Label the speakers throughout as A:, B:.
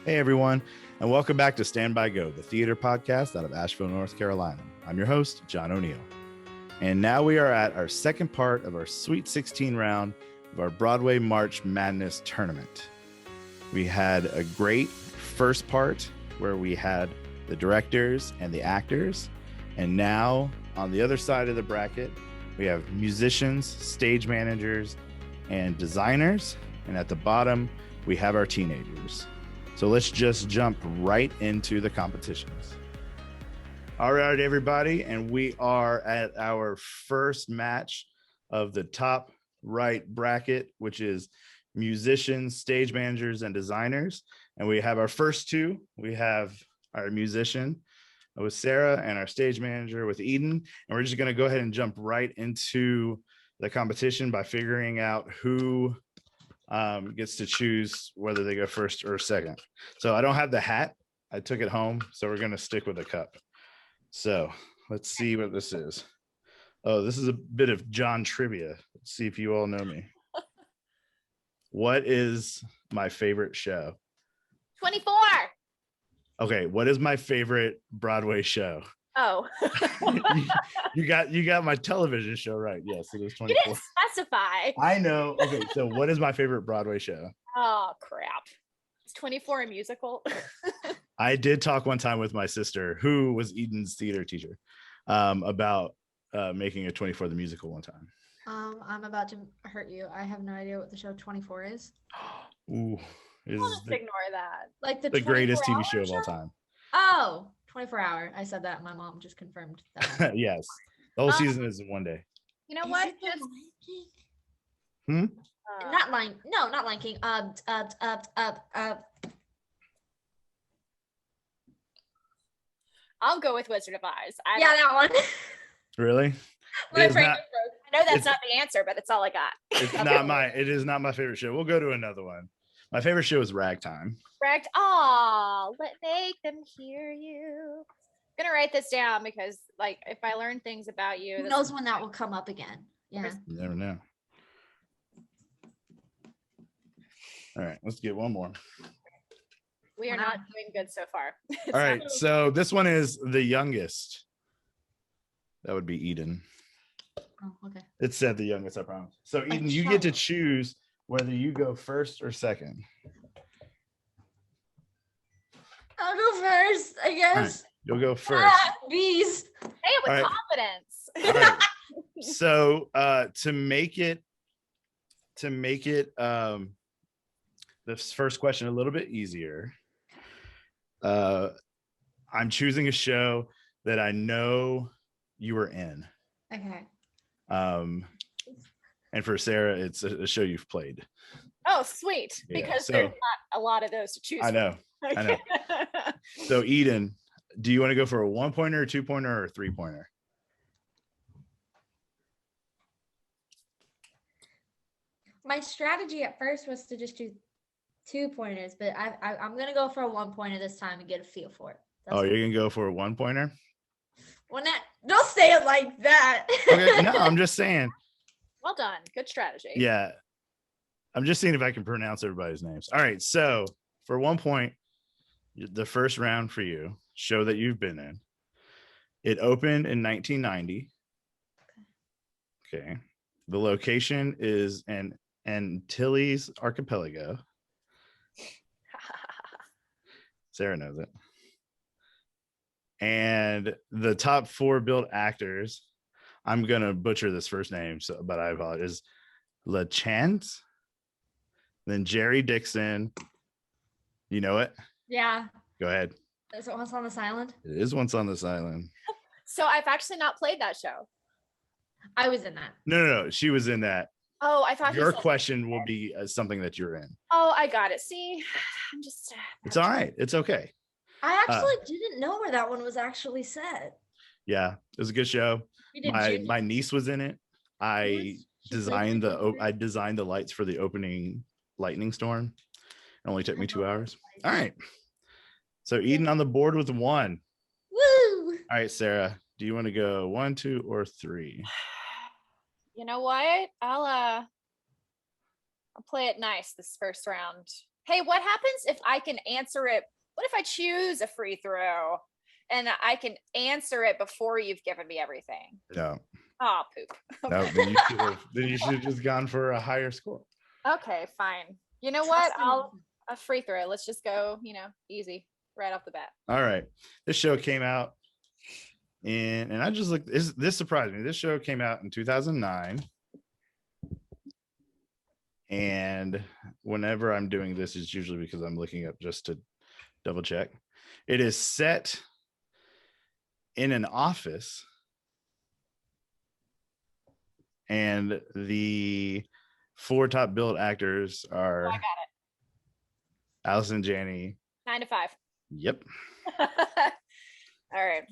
A: Hey, everyone, and welcome back to Stand By Go, the theater podcast out of Asheville, North Carolina. I'm your host, John O'Neill. And now we are at our second part of our Sweet 16 round of our Broadway March Madness tournament. We had a great first part where we had the directors and the actors. And now on the other side of the bracket, we have musicians, stage managers, and designers. And at the bottom, we have our teenagers. So let's just jump right into the competitions. All right, everybody. And we are at our first match of the top right bracket, which is musicians, stage managers, and designers. And we have our first two. We have our musician with Sarah and our stage manager with Eden. And we're just going to go ahead and jump right into the competition by figuring out who gets to choose whether they go first or second. So I don't have the hat. I took it home. So we're going to stick with the cup. So let's see what this is. Oh, this is a bit of John trivia. Let's see if you all know me. What is my favorite show?
B: 24.
A: Okay, what is my favorite Broadway show?
B: Oh.
A: you got my television show right. Yes, it is 24.
B: You didn't specify.
A: I know. Okay, so what is my favorite Broadway show?
B: Oh, crap. Is 24 a musical?
A: I did talk one time with my sister, who was Eden's theater teacher, about making a 24 the musical one time.
C: I'm about to hurt you. I have no idea what the show 24 is.
A: Ooh, is
B: just ignore that.
C: Like
A: the greatest TV show of all time.
C: Oh, 24 Hour. I said that. My mom just confirmed that.
A: Yes. The whole season is in one day.
B: You know what?
C: Not Lion King.
B: I'll go with Wizard of Oz.
C: That one.
A: Really?
B: I know that's not the answer, but that's all I got.
A: It is not my favorite show. We'll go to another one. My favorite show is Ragtime.
B: Make them hear you. I'm gonna write this down because, like, if I learn things about you,
C: who knows when that will come up again? Yeah,
A: you never know. All right, let's get one more.
B: We are not doing good so far.
A: All right, so this one is the youngest. That would be Eden.
C: Oh, okay.
A: It said the youngest, I promise. So Eden, you get to choose whether you go first or second.
C: I'll go first, I guess.
A: Right, you'll go first.
C: Bees.
B: Hey, with confidence.
A: All right. So to make it this first question a little bit easier, I'm choosing a show that I know you were in.
C: Okay.
A: And for Sarah, it's a show you've played.
B: Oh, sweet. Yeah, because there's not a lot of those to choose from.
A: I know. So Eden, do you want to go for a 1-pointer, a 2-pointer, or a 3-pointer?
C: My strategy at first was to just do 2-pointers, but I'm gonna go for a 1-pointer this time and get a feel for it.
A: You're gonna go for a 1-pointer?
C: Don't say it like that.
A: Okay, no, I'm just saying.
B: Well done. Good strategy.
A: Yeah. I'm just seeing if I can pronounce everybody's names. All right. So for 1 point, the first round for you, show that you've been in. It opened in 1990. Okay. The location is in Antilles Archipelago. Sarah knows it. And the top 4 billed actors, I'm gonna butcher this first name, but I apologize. LaChance, then Jerry Dixon. You know it?
C: Yeah.
A: Go ahead.
C: Is it Once on This Island?
A: It is Once on This Island.
B: So I've actually not played that show.
C: I was in that.
A: No. She was in that.
B: Oh, I thought
A: your question will be something that you're in.
B: Oh, I got it. See, I'm just.
A: It's all right. It's okay.
C: I actually didn't know where that one was actually set.
A: Yeah, it was a good show. My niece was in it. I designed the lights for the opening lightning storm. It only took me 2 hours. All right. So Eden on the board with 1.
C: Woo!
A: All right, Sarah, do you want to go 1, 2, or 3?
B: You know what? I'll play it nice this first round. Hey, what happens if I can answer it? What if I choose a free throw and I can answer it before you've given me everything?
A: No,
B: Oh, poop.
A: no.
B: Okay.
A: Then you should have just gone for a higher score.
B: Okay, fine. You know what?
C: Trust in
B: I'll
C: yourself.
B: a free throw. Let's just go, easy right off the bat.
A: All right. This show came out and I just looked. This surprised me. This show came out in 2009. And whenever I'm doing this, it's usually because I'm looking up just to double check. It is set in an office, and the 4 top billed actors
B: Oh,
A: are
B: I got it.
A: Allison Janney.
B: 9 to 5.
A: Yep.
B: All right.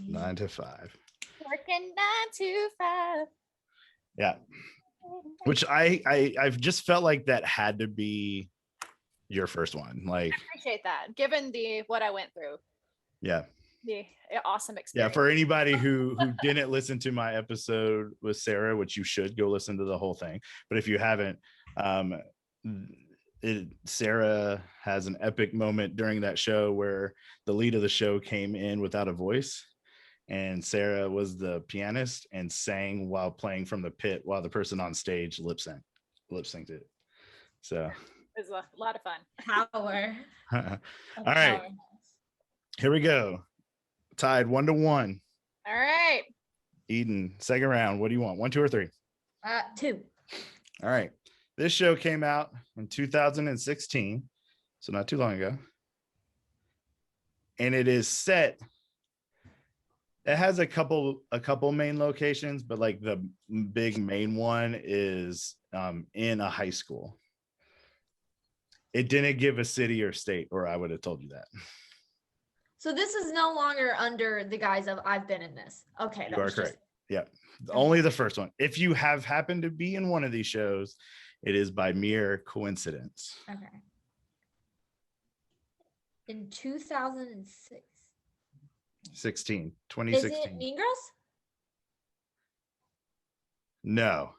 A: 9 to 5.
B: Working 9 to 5.
A: Yeah. Which I've just felt like that had to be your first one. Like,
B: I appreciate that. Given what I went through,
A: yeah.
B: the awesome
A: Yeah,
B: experience.
A: for anybody who didn't listen to my episode with Sarah, which you should go listen to the whole thing. But if you haven't, Sarah has an epic moment during that show where the lead of the show came in without a voice, and Sarah was the pianist and sang while playing from the pit while the person on stage lip synced it. So
B: It was a lot of fun.
C: Power.
A: all right, here we go. Tied 1-1.
B: All right.
A: Eden, second round. What do you want? 1, 2, or 3?
C: 2.
A: All right. This show came out in 2016, so not too long ago. And it is set. It has a couple main locations, but like the big main one is in a high school. It didn't give a city or state, or I would have told you that.
C: So this is no longer under the guise of I've been in this. Okay.
A: You are correct. Yeah. Only the first one. If you have happened to be in one of these shows, it is by mere coincidence.
C: Okay. In 2006.
A: 2016.
C: Is it Mean Girls?
A: No.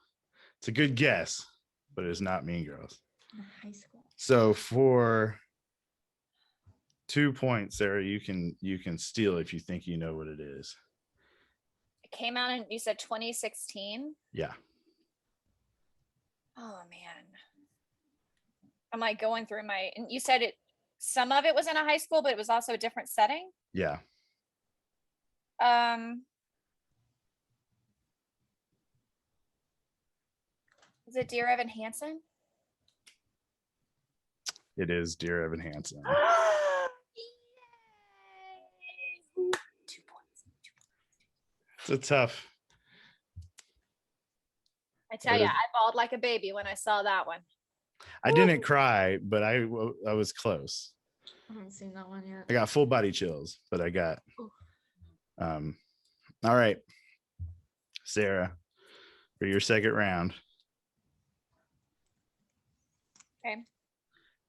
A: It's a good guess, but it's not Mean Girls.
C: In high school.
A: So for 2 points, Sarah, you can steal if you think you know what it is.
B: It came out in, you said 2016.
A: Yeah.
B: Oh man. I'm like going through and you said some of it was in a high school, but it was also a different setting.
A: Yeah.
B: Is it Dear Evan Hansen?
A: It is Dear Evan Hansen.
B: Yay! 2 points.
A: It's a tough.
B: I tell you, I bawled like a baby when I saw that one.
A: I didn't cry, but I was close.
C: I haven't seen that one yet.
A: I got full body chills, but I got all right. Sarah, for your second round.
B: Okay.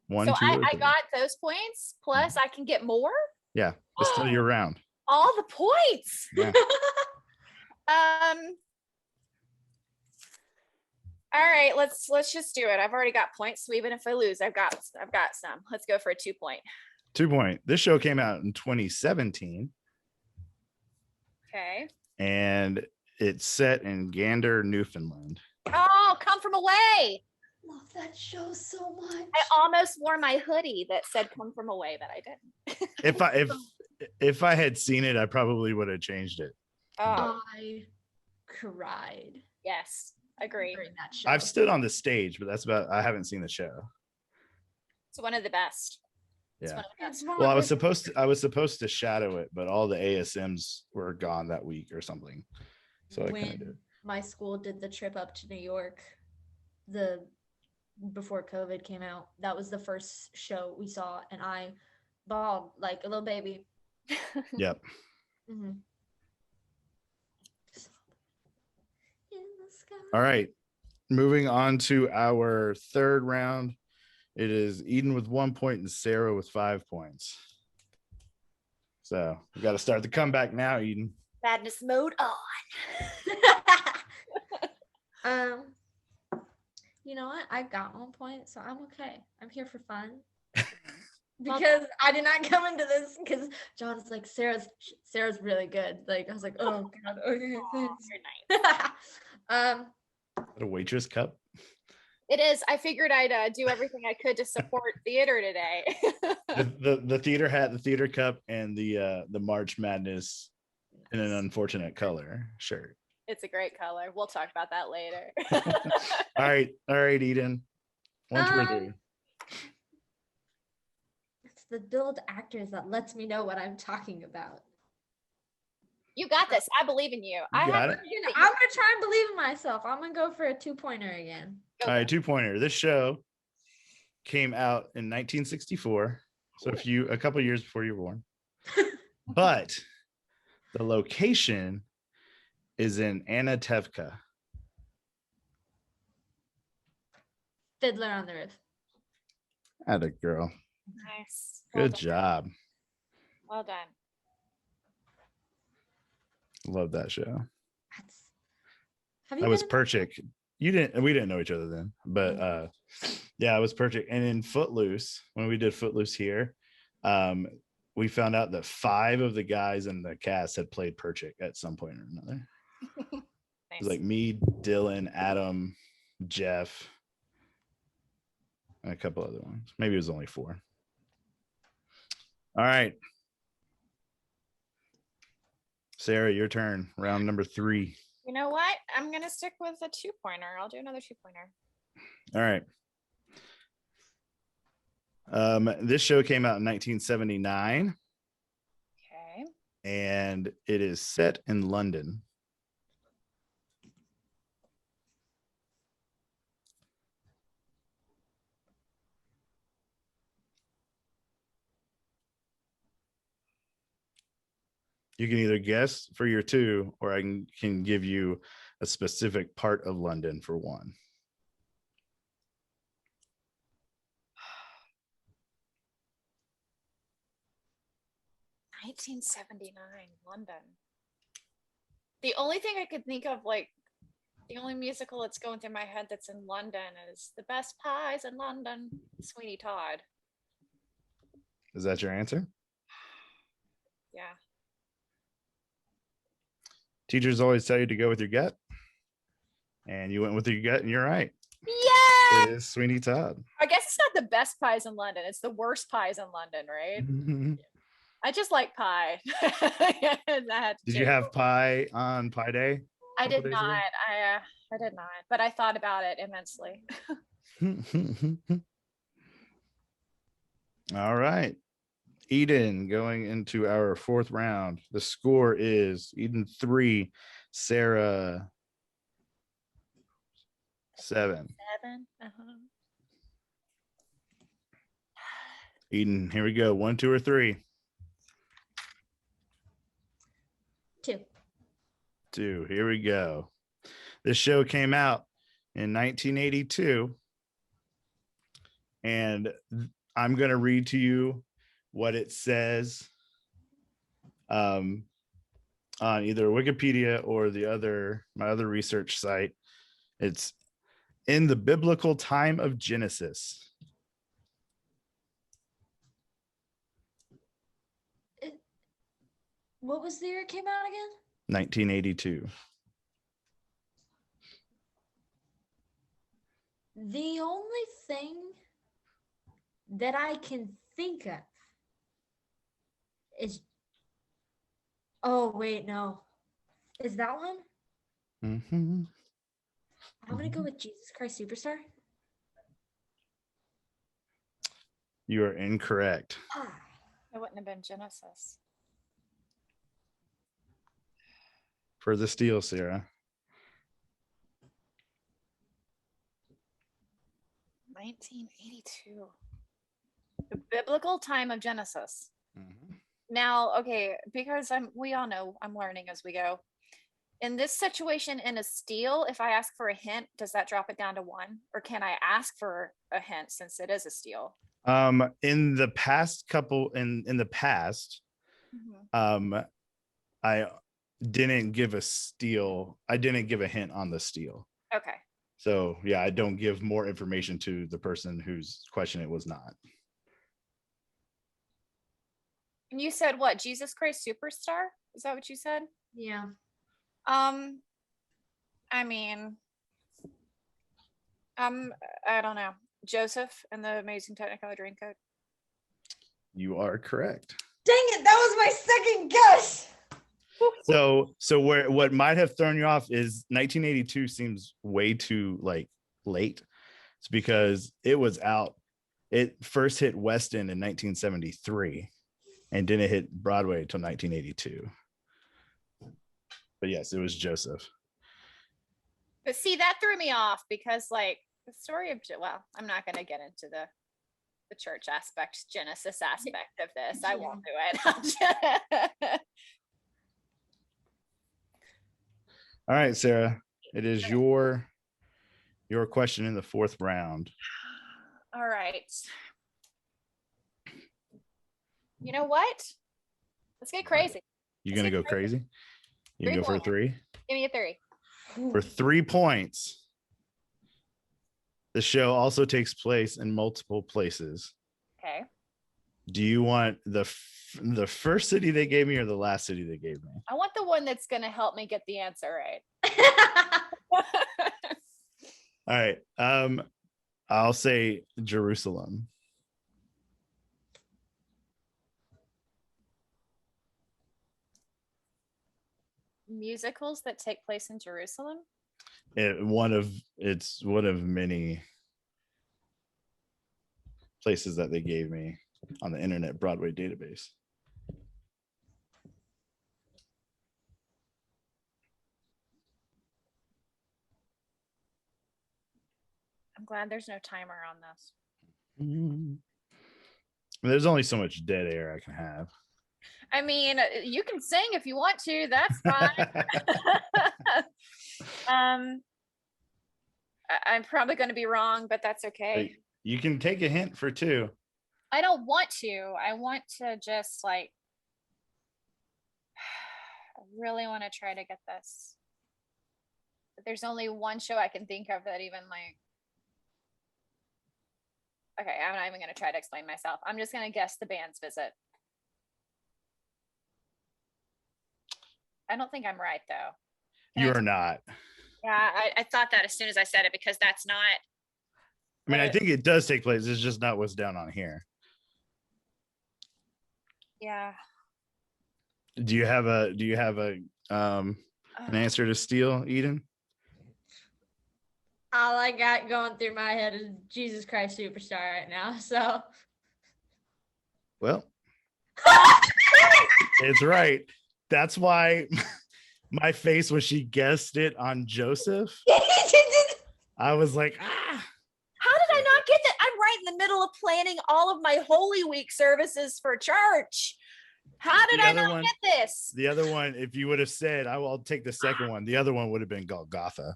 A: 1,
B: So
A: 2, or 3.
B: I got those points, plus I can get more.
A: Yeah, it's still your round.
B: All the points.
A: Yeah.
B: All right, let's just do it. I've already got points, so even if I lose, I've got some. Let's go for a 2 point.
A: 2 point. This show came out in 2017.
B: Okay.
A: And it's set in Gander, Newfoundland.
B: Oh, Come From Away.
C: Love that show so much.
B: I almost wore my hoodie that said Come From Away, but I didn't.
A: If I had seen it, I probably would have changed it.
B: Oh,
C: I cried
B: yes, agree.
C: during that show.
A: I've stood on the stage, but I haven't seen the show.
B: It's one of the best. It's
A: Yeah.
B: one of the best.
A: Well, I was supposed to shadow it, but all the ASMs were gone that week or something. So I couldn't do it.
C: When my school did the trip up to New York, before COVID came out, that was the first show we saw, and I bawled like a little baby.
A: Yep.
C: Mm-hmm. In the sky.
A: All right. Moving on to our third round. It is Eden with 1 point and Sarah with 5 points. So we got to start the comeback now, Eden.
B: Madness mode on.
C: you know what? I got 1 point, so I'm okay. I'm here for fun. Because I did not come into this because John's like, Sarah's really good. Like, I was like, oh God, okay, thanks.
B: You're nice.
A: A waitress cup.
B: It is. I figured I'd do everything I could to support theater today.
A: The theater hat, the theater cup, and the March Madness in an unfortunate color shirt.
B: It's a great color. We'll talk about that later.
A: All right, Eden. 1, 2, or 3.
C: It's the build actors that lets me know what I'm talking about.
B: You got this. I believe in you.
A: You got it.
C: I'm gonna try and believe in myself. I'm gonna go for a 2-pointer again.
A: All right, 2-pointer. This show came out in 1964, so a couple years before you were born. But the location is in Anatevka.
C: Fiddler on the Roof.
A: Atta girl.
B: Nice.
A: Good job.
B: Well done.
A: Love that show.
C: Have you
A: That was
C: been in
A: Perchik. We didn't know each other then, but yeah, it was Perchik. And in Footloose, when we did Footloose here, we found out that 5 of the guys in the cast had played Perchik at some point or another.
B: Nice.
A: It was like me, Dylan, Adam, Jeff, and a couple other ones. Maybe it was only 4. All right. Sarah, your turn. Round number 3.
B: You know what? I'm going to stick with a 2-pointer. I'll do another 2-pointer.
A: All right. This show came out in 1979.
B: Okay.
A: And it is set in London. You can either guess for your 2, or I can give you a specific part of London for 1.
B: 1979, London. The only thing I could think of, like, the only musical that's going through my head that's in London is The Best Pies in London, Sweeney Todd.
A: Is that your answer?
B: Yeah.
A: Teachers always tell you to go with your gut. And you went with your gut, and you're right.
B: Yeah.
A: It is Sweeney Todd.
B: I guess it's not the best pies in London. It's the worst pies in London, right? I just like pie.
A: Did you have pie on Pie Day?
B: I did not. I did not, but I thought about it immensely.
A: All right. Eden going into our 4th round. The score is Eden 3, Sarah 7.
B: 7.
A: Eden, here we go. 1, 2, or 3.
C: 2.
A: 2. Here we go. This show came out in 1982, and I'm going to read to you what it says on either Wikipedia or my other research site. It's in the biblical time of Genesis.
C: What was the year it came out again?
A: 1982.
C: The only thing that I can think of is, oh wait, no. Is that one?
A: Mm-hmm.
C: I'm gonna go with Jesus Christ Superstar.
A: You are incorrect.
B: It wouldn't have been Genesis.
A: For the steal, Sarah.
B: 1982. The biblical time of Genesis.
A: Mm-hmm.
B: Now, okay, because we all know I'm learning as we go. In this situation, in a steal, if I ask for a hint, does that drop it down to 1? Or can I ask for a hint since it is a steal?
A: In the past, I didn't give a steal. I didn't give a hint on the steal.
B: Okay.
A: So yeah, I don't give more information to the person whose question it was not.
B: And you said what? Jesus Christ Superstar? Is that what you said?
C: Yeah.
B: I mean, I don't know. Joseph and the Amazing Technicolor Dreamcoat.
A: You are correct.
C: Dang it, that was my second guess.
A: So what might have thrown you off is 1982 seems way too like late. It's because it was out. It first hit West End in 1973 and didn't hit Broadway until 1982. But yes, it was Joseph.
B: But see, that threw me off because like the story of, well, I'm not going to get into the church aspect, Genesis aspect of this. I won't do it.
A: All right, Sarah, it is your question in the fourth round.
B: All right. You know what? Let's get crazy.
A: You gonna go crazy? You can go for 3?
B: Give me a 3.
A: For 3 points. The show also takes place in multiple places.
B: Okay.
A: Do you want the first city they gave me or the last city they gave me?
B: I want the one that's going to help me get the answer right.
A: All right. I'll say Jerusalem.
B: Musicals that take place in Jerusalem?
A: It's one of many places that they gave me on the Internet Broadway database.
B: I'm glad there's no timer on this.
A: There's only so much dead air I can have.
B: I mean, you can sing if you want to. That's fine. I'm probably going to be wrong, but that's okay.
A: You can take a hint for 2.
B: I don't want to. I want to just like, I really want to try to get this. But there's only one show I can think of that even like, okay, I'm not even going to try to explain myself. I'm just going to guess The Band's Visit. I don't think I'm right though.
A: You are not.
B: Yeah, I thought that as soon as I said it because that's not.
A: I mean, I think it does take place. It's just not what's down on here.
B: Yeah.
A: Do you have an answer to steal, Eden?
C: All I got going through my head is Jesus Christ Superstar right now. So.
A: Well, it's right. That's why my face when she guessed it on Joseph. I was like, ah.
B: How did I not get that? I'm right in the middle of planning all of my Holy Week services for church. How did I not get this?
A: The other one, if you would have said, I'll take the second one. The other one would have been Golgotha.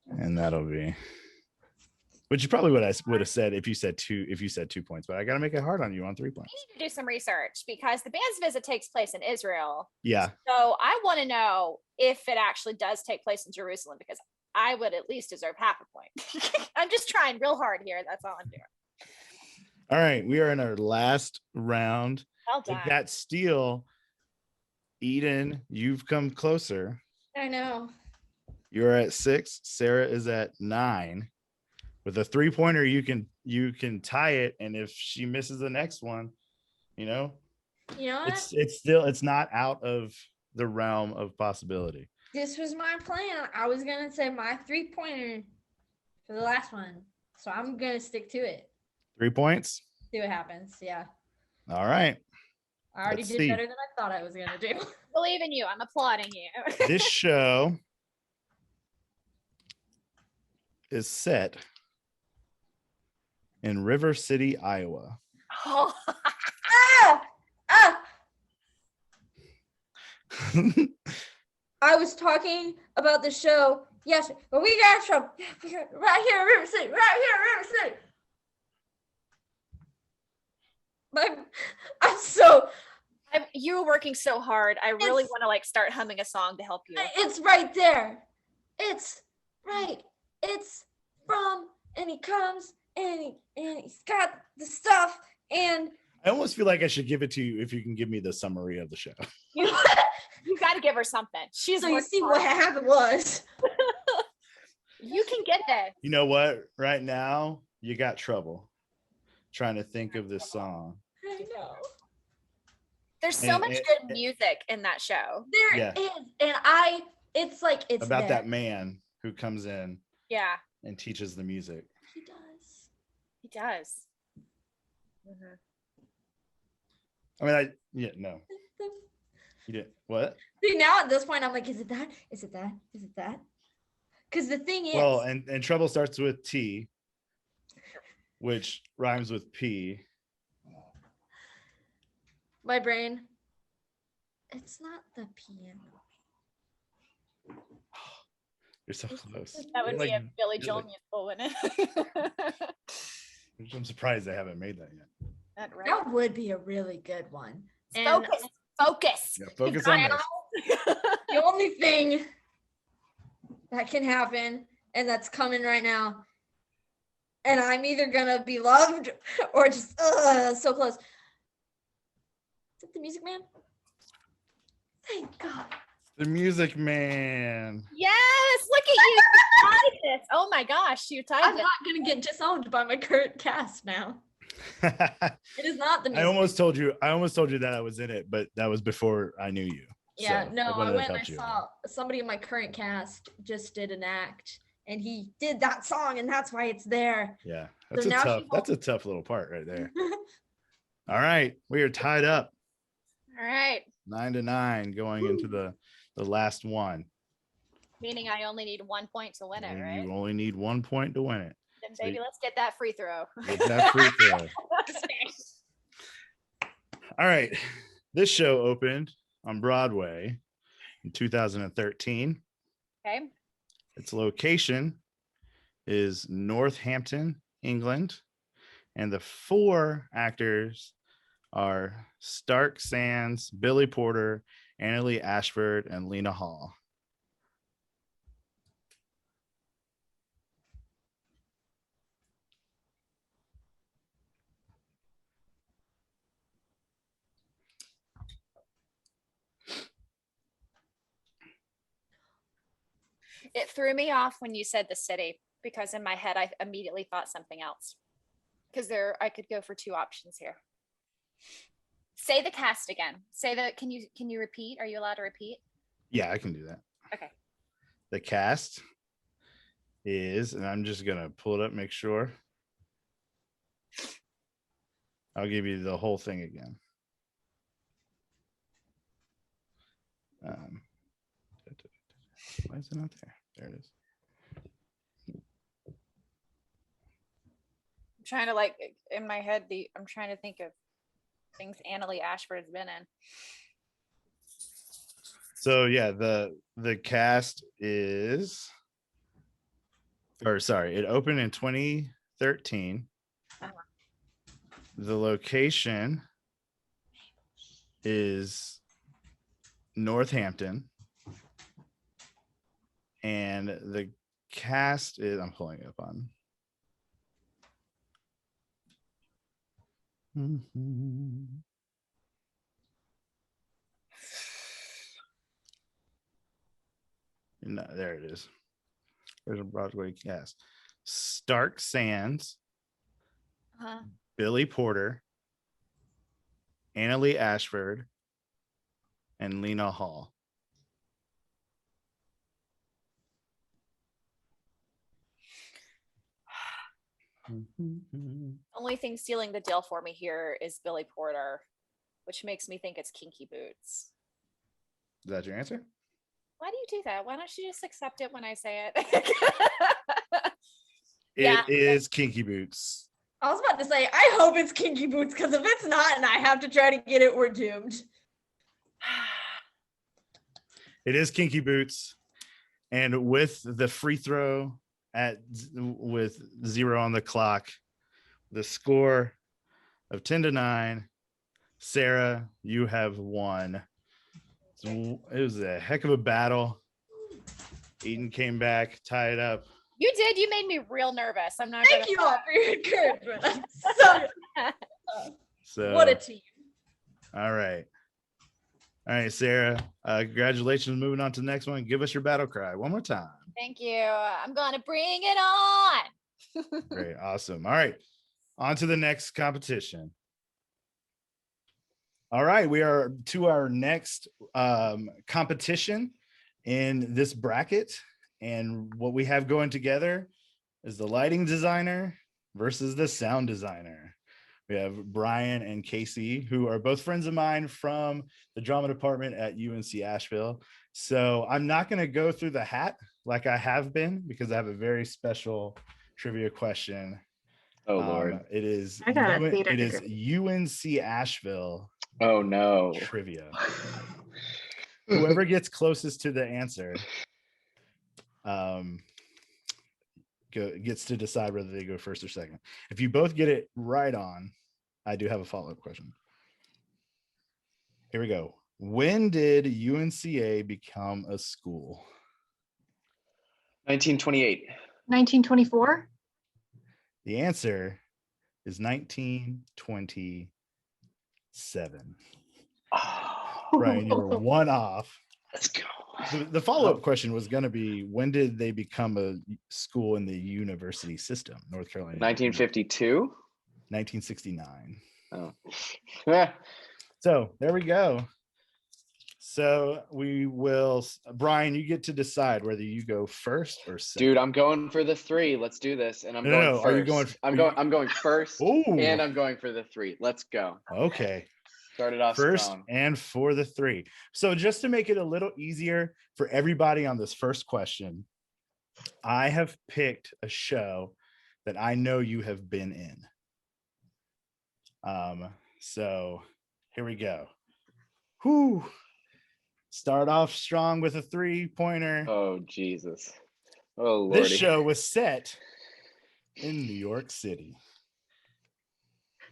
A: And that'll be, which you probably would have said if you said 2 points, but I got to make it hard on you on 3 points.
B: I need to do some research because The Band's Visit takes place in Israel.
A: Yeah.
B: So I want to know if it actually does take place in Jerusalem because I would at least deserve half a point. I'm just trying real hard here. That's all I'm doing.
A: All right. We are in our last round.
B: Well done.
A: With that steal, Eden, you've come closer.
C: I know.
A: You're at 6. Sarah is at 9. With a 3-pointer, you can tie it, and if she misses the next one, it's not out of the realm of possibility.
C: This was my plan. I was gonna say my 3-pointer for the last one, so I'm gonna stick to it.
A: 3 points.
C: See what happens. Yeah.
A: All right.
C: I already did better than I thought I was gonna do.
B: Believe in you. I'm applauding you.
A: This show is set in River City, Iowa.
B: Oh.
C: I was talking about the show. Yes, but we got a show right here in River City. Right here in River City.
B: You were working so hard. I really want to like start humming a song to help you.
C: It's right there. It's right. It's from, and he comes, and he's got the stuff, and
A: I almost feel like I should give it to you if you can give me the summary of the show.
B: You got to give her something. She's
C: so you see
B: hard.
C: what happened was.
B: You can get this.
A: You know what? Right now, you got trouble trying to think of this song.
C: I know.
B: There's so much good music in that show.
C: There is, and it's like it's
A: about that man who comes in, and teaches the music.
C: He does.
B: He does.
A: No. You didn't. What?
C: See, now at this point, I'm like, is it that? Is it that? Is it that? Because the thing is,
A: well, and trouble starts with T, which rhymes with P.
C: My brain. It's not the piano.
A: You're so close.
B: That would be a Billy Joel musical, wouldn't it?
A: I'm surprised they haven't made that yet.
C: That would be a really good one.
B: Focus.
A: Yeah, focus on this.
C: The only thing that can happen, and that's coming right now, and I'm either gonna be loved or just so close. Is it the Music Man? Thank God.
A: The Music Man.
B: Yes, look at you. You tied this. Oh my gosh, you tied
C: I'm
B: this.
C: not gonna get disowned by my current cast now. It is not the Music
A: I almost told you that I was in it, but that was before I knew you.
C: Yeah,
A: so
C: no, I went and I saw somebody in my current cast just did an act, and he did that song, and that's why it's there.
A: Yeah, that's a tough little part right there. All right, we are tied up.
B: All right.
A: 9-9 going into the last one.
B: Meaning I only need 1 point to win it, right?
A: You only need 1 point to win it.
B: Then baby, let's get that free throw.
A: Get that free throw. All right. This show opened on Broadway in 2013.
B: Okay.
A: Its location is Northampton, England. And the 4 actors are Stark Sands, Billy Porter, Annalee Ashford, and Lena Hall.
B: It threw me off when you said the city, because in my head I immediately thought something else. Because I could go for 2 options here. Say the cast again. Can you repeat? Are you allowed to repeat?
A: Yeah, I can do that.
B: Okay.
A: The cast is, and I'm just gonna pull it up, make sure. I'll give you the whole thing again. Why is it not there? There it is.
B: I'm trying to in my head, I'm trying to think of things Annalee Ashford's been in.
A: So yeah, the cast is, it opened in 2013. The location is Northampton, and the cast is, I'm pulling it up on. No, there it is. There's a Broadway cast. Stark Sands, Billy Porter, Annalee Ashford, and Lena Hall.
B: Only thing sealing the deal for me here is Billy Porter, which makes me think it's Kinky Boots.
A: Is that your answer?
B: Why do you do that? Why don't you just accept it when I say it?
A: It is Kinky Boots.
C: I was about to say, I hope it's Kinky Boots, because if it's not and I have to try to get it, we're doomed.
A: It is Kinky Boots. And with the free throw with 0 on the clock, the score of 10-9, Sarah, you have won. It was a heck of a battle. Eden came back, tied up
B: You did. You made me real nervous. I'm not.
C: Thank you all for your encouragement. I'm so
A: So
C: what a team.
A: All right. All right, Sarah. Congratulations. Moving on to the next one. Give us your battle cry one more time.
B: Thank you. I'm gonna bring it on.
A: Great. Awesome. All right. On to the next competition. All right, we are to our next competition in this bracket. And what we have going together is the lighting designer versus the sound designer. We have Bryan and Casey, who are both friends of mine from the drama department at UNC Asheville. So I'm not going to go through the hat like I have been, because I have a very special trivia question.
D: Oh, Lord.
A: It is
C: I got a theater
A: it is
C: degree.
A: UNC Asheville
D: Oh, no.
A: trivia. Whoever gets closest to the answer gets to decide whether they go first or second. If you both get it right on, I do have a follow-up question. Here we go. When did UNCA become a school?
D: 1928.
C: 1924.
A: The answer is 1927. Bryan, you were one off.
D: Let's go.
A: The follow-up question was going to be, when did they become a school in the university system, North Carolina?
D: 1952.
A: 1969.
D: Oh.
A: So there we go. So we will, Bryan, you get to decide whether you go first or second.
D: Dude, I'm going for the 3. Let's do this. And I'm
A: No,
D: going
A: no,
D: first.
A: are you going-
D: I'm going first.
A: Ooh.
D: And I'm going for the 3. Let's go.
A: Okay.
D: Started off
A: First
D: strong.
A: and for the 3. So just to make it a little easier for everybody on this first question, I have picked a show that I know you have been in. So here we go. Whoo. Start off strong with a 3-pointer.
D: Oh, Jesus. Oh, Lordy.
A: This show was set in New York City.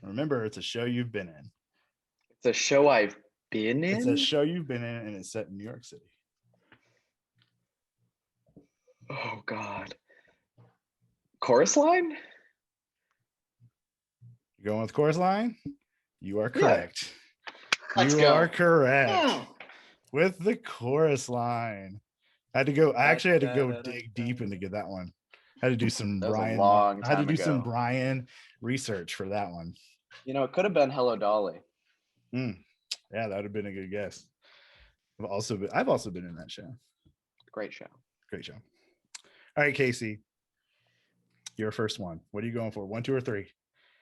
A: Remember, it's a show you've been in.
D: It's a show I've been in?
A: It's a show you've been in, and it's set in New York City.
D: Oh, God. Chorus Line?
A: You're going with Chorus Line? You are correct.
D: Let's
A: You
D: go.
A: are correct.
D: Oh.
A: With the Chorus Line. I actually had to go dig deep in to get that one. I had to do some
D: That was a
A: Bryan.
D: long
A: I had to
D: time
A: do some
D: ago.
A: Bryan research for that one.
D: You know, it could have been Hello Dolly.
A: Yeah, that would have been a good guess. I've also been in that show.
D: Great show.
A: Great show. All right, Casey. Your first one. What are you going for? 1, 2, or 3?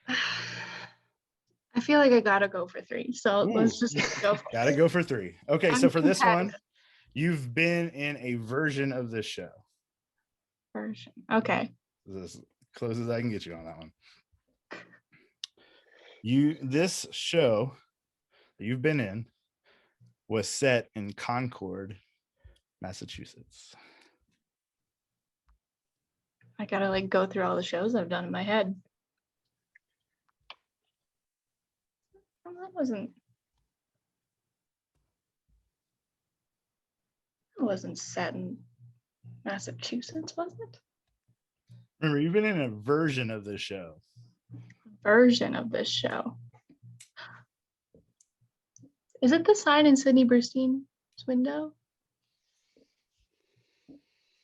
C: I feel like I gotta go for 3. So let's just go for
A: Gotta
C: it.
A: go for 3. Okay,
C: I'm
A: so for this one,
C: competitive.
A: you've been in a version of this show.
C: Version. Okay.
A: As close as I can get you on that one. This show that you've been in was set in Concord, Massachusetts.
C: I gotta like go through all the shows I've done in my head. Oh, that wasn't set in Massachusetts, was it?
A: Remember, you've been in a version of this show.
C: Version of this show. Is it the sign in Sydney Brewstein's window?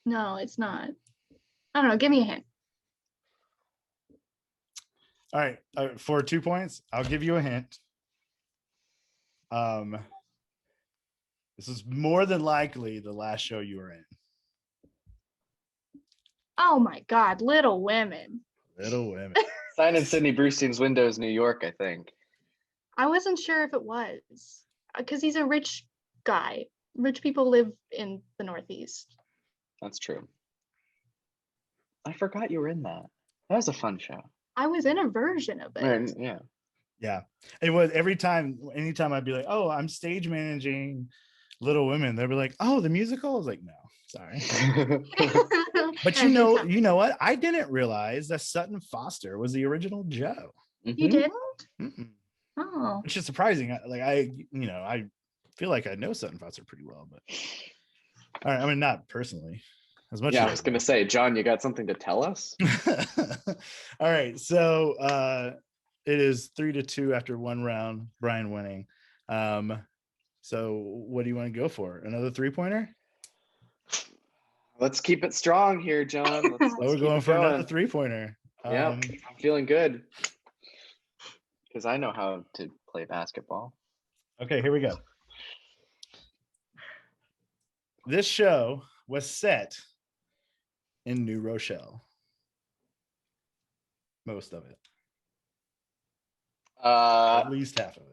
C: No, it's not. I don't know. Give me a hint.
A: All right, for 2 points, I'll give you a hint. This is more than likely the last show you were in.
C: Oh my God, Little Women.
A: Little Women.
D: Sign in Sydney Brewstein's windows, New York, I think.
C: I wasn't sure if it was because he's a rich guy. Rich people live in the Northeast.
D: That's true. I forgot you were in that. That was a fun show.
C: I was in a version of it.
D: And, yeah.
A: Yeah, it was anytime I'd be like, oh, I'm stage managing Little Women, they'd be like, oh, the musical. I was like, no, sorry. But you know what? I didn't realize that Sutton Foster was the original Joe.
C: You didn't?
A: Mm-mm.
C: Oh,
A: Which is surprising. I feel like I know Sutton Foster pretty well, but all right. I mean, not personally. as much
D: Yeah,
A: as
D: I was gonna say, John, you got something to tell us?
A: All right, so it is 3-2 after one round, Bryan winning. So what do you want to go for? Another 3-pointer?
D: Let's keep it strong here, John. Let's
A: We're
D: keep
A: going
D: it
A: for
D: going.
A: another 3-pointer.
D: Yeah, I'm feeling good because I know how to play basketball.
A: Okay, here we go. This show was set in New Rochelle. Most of it. At least half of it.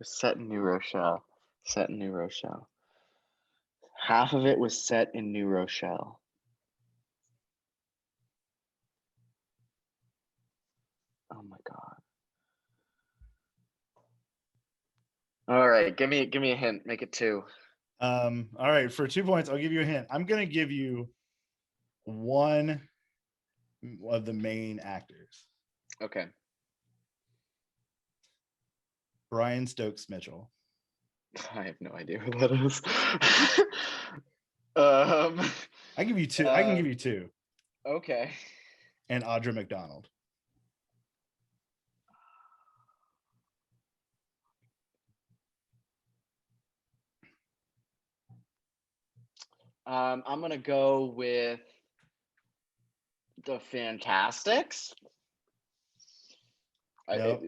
D: Set in New Rochelle. Set in New Rochelle. Half of it was set in New Rochelle. Oh my God. All right, give me a hint. Make it 2.
A: All right, for 2 points, I'll give you a hint. I'm gonna give you one of the main actors.
D: Okay.
A: Brian Stokes Mitchell.
D: I have no idea who that is.
A: I give you 2. I can give you 2.
D: Okay.
A: And Audra McDonald.
D: I'm gonna go with the Fantastics.
A: Nope.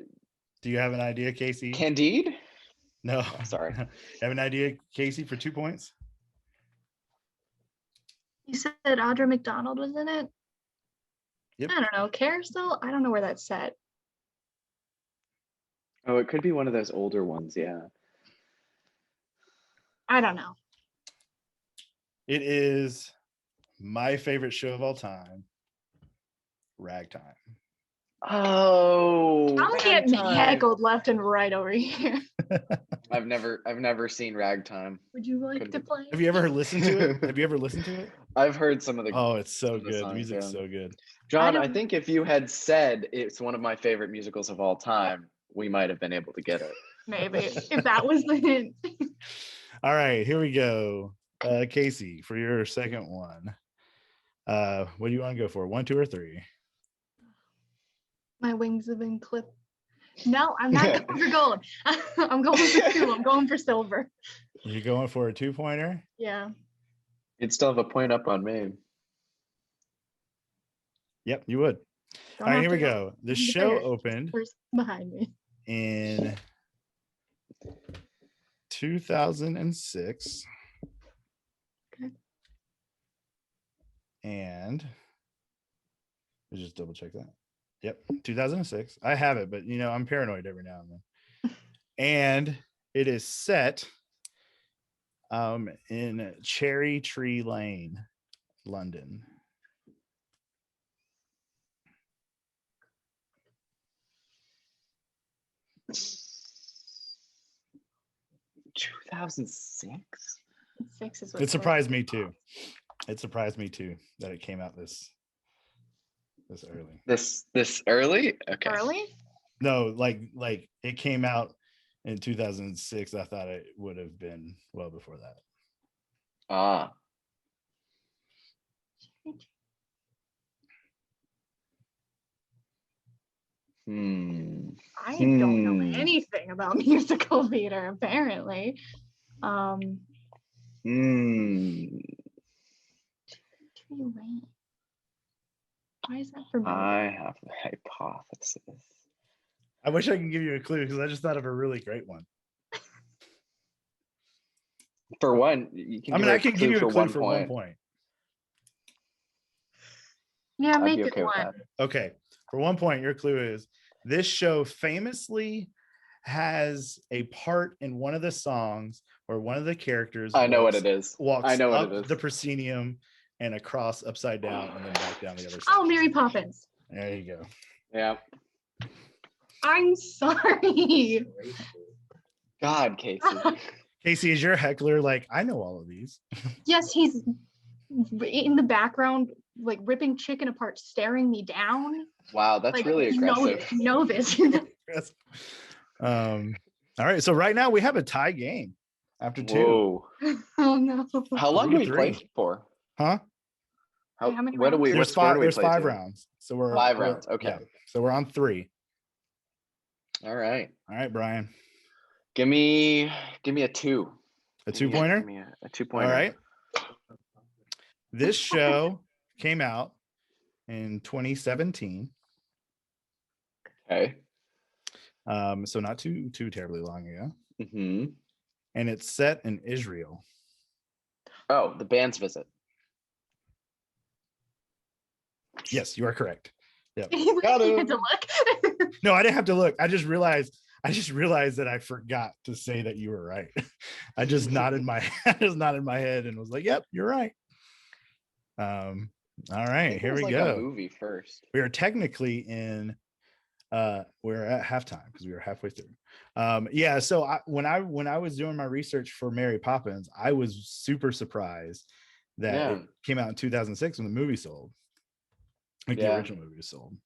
A: Do you have an idea, Casey?
D: Candide?
A: No.
D: Oh, sorry.
A: Have an idea, Casey, for 2 points?
C: You said Audra McDonald was in it?
A: Yep.
C: I don't know. Carousel? I don't know where that's set.
D: Oh, it could be one of those older ones, yeah.
C: I don't know.
A: It is my favorite show of all time, Ragtime.
C: I'm getting heckled left and right over here.
D: I've never seen Ragtime.
C: Would you like to play?
A: Have you ever listened to it? Have you ever listened to it?
D: I've heard some of the.
A: Oh, it's so good. The
D: songs,
A: music's so good.
D: John, I think if you had said it's one of my favorite musicals of all time, we might have been able to get it.
C: Maybe if that was the hint.
A: All right, here we go. Casey, for your second one. What do you want to go for? 1, 2, or 3?
C: My wings have been clipped. No, I'm not going for gold. I'm going for 2. I'm going for silver.
A: You're going for a 2-pointer?
C: Yeah.
D: You'd still have a point up on me.
A: Yep, you would. All right, here we go. The show opened
C: behind me
A: in 2006.
C: Okay.
A: And let's just double check that. Yep, 2006. I have it, but I'm paranoid every now and then. And it is set in Cherry Tree Lane, London.
D: (2006)
A: It surprised me too. It surprised me too that it came out this early.
D: This early? Okay.
C: Early?
A: No, like it came out in 2006. I thought it would have been well before that.
D: Ah.
C: I don't know anything about musical theater, apparently. Why is that for me?
D: I have a hypothesis.
A: I wish I could give you a clue because I just thought of a really great one.
D: For one, you can.
A: I can give you a clue for 1 point.
C: Yeah, make it 1.
A: Okay, for 1 point, your clue is this show famously has a part in one of the songs where one of the characters
D: I know what it is.
A: Walks
D: I know what
A: up
D: it is.
A: the proscenium and across upside down and then back down the other side.
C: Oh, Mary Poppins.
A: There you go.
D: Yeah.
C: I'm sorry.
D: God, Casey.
A: Casey, is your heckler like, I know all of these?
C: Yes, he's in the background, like ripping chicken apart, staring me down.
D: Wow, that's really aggressive.
C: You know this.
A: All right. So right now we have a tie game after two.
D: Whoa.
C: Oh no.
D: How long do we
A: 3-3.
D: play for?
A: Huh?
C: How many
D: What do we?
C: rounds?
A: There's
D: What score
A: five.
D: do we
A: There's
D: play
A: 5
D: to?
A: rounds. So we're
D: 5 rounds. Okay.
A: Yeah. So we're on 3.
D: All right.
A: All right, Brian.
D: Give me a 2.
A: A 2-pointer.
D: Give me a 2-pointer.
A: All right. This show came out in 2017.
D: Okay.
A: So not too terribly long ago.
D: Mm-hmm.
A: And it's set in Israel.
D: Oh, the band's visit.
A: Yes, you are correct. Yep.
C: You
D: Got
C: had
D: him.
C: to look.
A: No, I didn't have to look. I just realized that I forgot to say that you were right. I just nodded my head and was like, "Yep, you're right." All right, here we go.
D: A movie first.
A: We are technically in. We're at halftime because we were halfway through. Yeah. So when I was doing my research for Mary Poppins, I was super surprised that it came out in 2006 when the movie sold. Like the original movie was sold.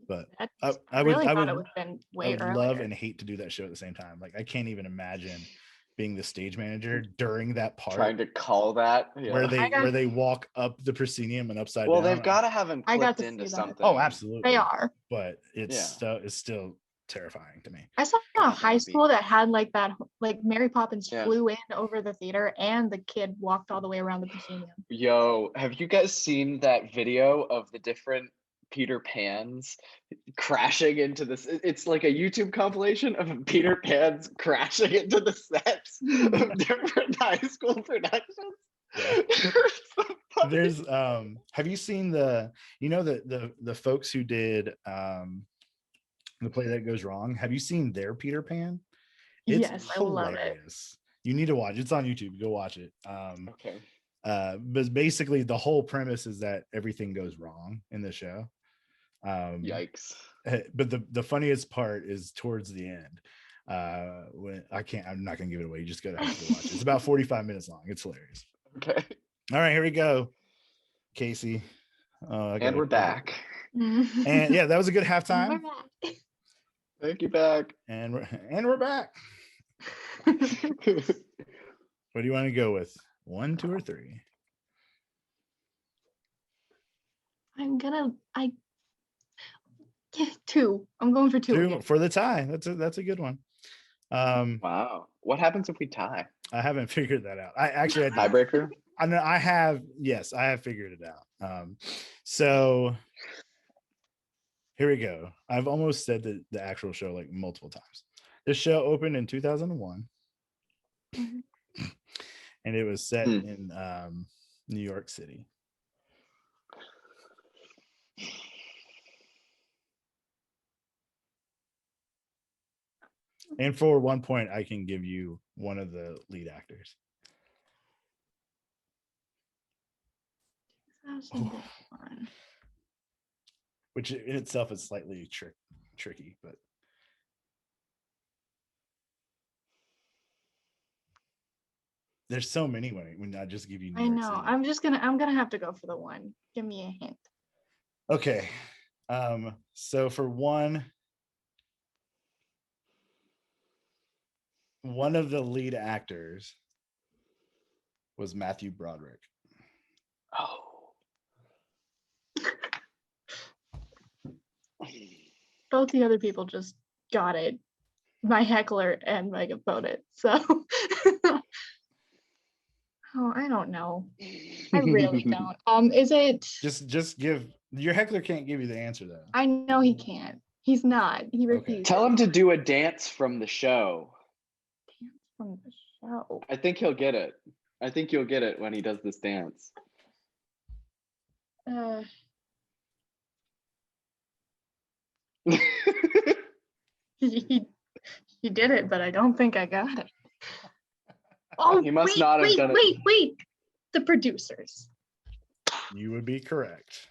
A: But I would
C: thought it would have been way earlier.
A: Love and hate to do that show at the same time. Like I can't even imagine being the stage manager during that part.
D: Trying to call that
A: where they walk up the proscenium and upside
D: well,
A: down.
D: they've got to have him clipped into something.
A: Oh, absolutely.
C: They are.
A: But it's still terrifying to me.
C: I saw a high school that had like that, like Mary Poppins flew in over the theater and the kid walked all the way around the proscenium.
D: Yo, have you guys seen that video of the different Peter Pans crashing into this? It's like a YouTube compilation of Peter Pans crashing into the sets of different high school productions.
A: Yeah. There's have you seen the folks who did the Play That Goes Wrong? Have you seen their Peter Pan? It's
C: yes,
A: hilarious.
C: I love it.
A: You need to watch it. It's on YouTube. Go watch it.
D: Okay.
A: But basically the whole premise is that everything goes wrong in the show.
D: Yikes.
A: But the funniest part is towards the end. When I'm not gonna give it away. You just gotta have to watch it. It's about 45 minutes long. It's hilarious.
D: Okay.
A: All right, here we go. Casey.
D: And we're back.
A: And yeah, that was a good halftime.
D: Thank you, back.
A: And we're back. What do you want to go with? 1, 2, or 3?
C: I 2. I'm going for 2.
A: 2 for the tie. That's a good one.
D: Wow. What happens if we tie?
A: I haven't figured that out. I
D: Tiebreaker?
A: I know I have figured it out. So here we go. I've almost said the actual show like multiple times. This show opened in 2001. And it was set in New York City. And for 1 point, I can give you one of the lead actors. Which in itself is slightly tricky, but there's so many when I just give you New York City.
C: I'm gonna have to go for the 1. Give me a hint.
A: Okay. So for one of the lead actors was Matthew Broderick.
D: Oh.
C: Both the other people just got it. My heckler and my opponent. So I don't know. I really don't. Is it
A: just give your heckler can't give you the answer though.
C: I know he can't. He's not. He refuses.
D: Okay. Tell him to do a dance from the show.
C: Dance from the show.
D: I think he'll get it. I think you'll get it when he does this dance.
C: He did it, but I don't think I got it. Oh,
D: he must not have done it.
C: Wait. The producers.
A: You would be correct.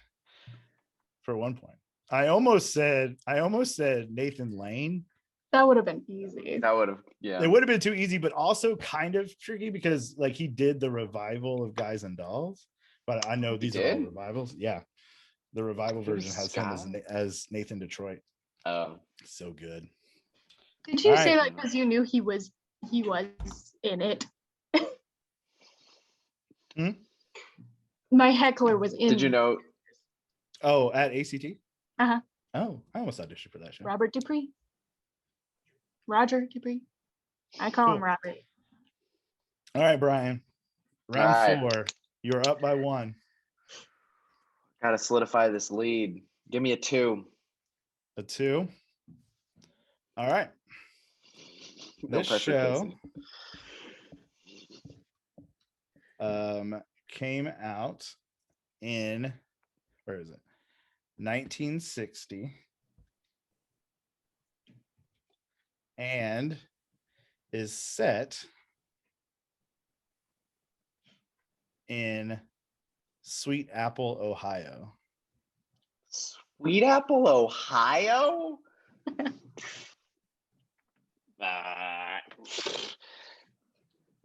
A: For 1 point. I almost said Nathan Lane.
C: That would have been easy.
D: That would have, yeah.
A: It would have been too easy, but also kind of tricky because like he did the revival of Guys and Dolls. But I know these are all revivals. Yeah. The revival version has him as Nathan Detroit.
D: Oh.
A: So good.
E: Did you
A: All
E: say
A: right.
E: that because you knew he was in it?
A: Hmm?
E: My heckler was in.
D: Did you know?
A: Oh, at ACT?
E: Uh-huh.
A: Oh, I almost auditioned for that show.
E: Robert Dupree. Roger Dupree. I call him
A: Cool.
E: Robert.
A: All right, Brian. Round
D: All right.
A: 4. You're up by 1.
D: Gotta solidify this lead. Give me a 2.
A: A 2. All right.
D: No
A: This
D: pressure,
A: show
D: Casey.
A: came out in, where is it? 1960. And is set in Sweet Apple, Ohio.
D: Sweet Apple, Ohio?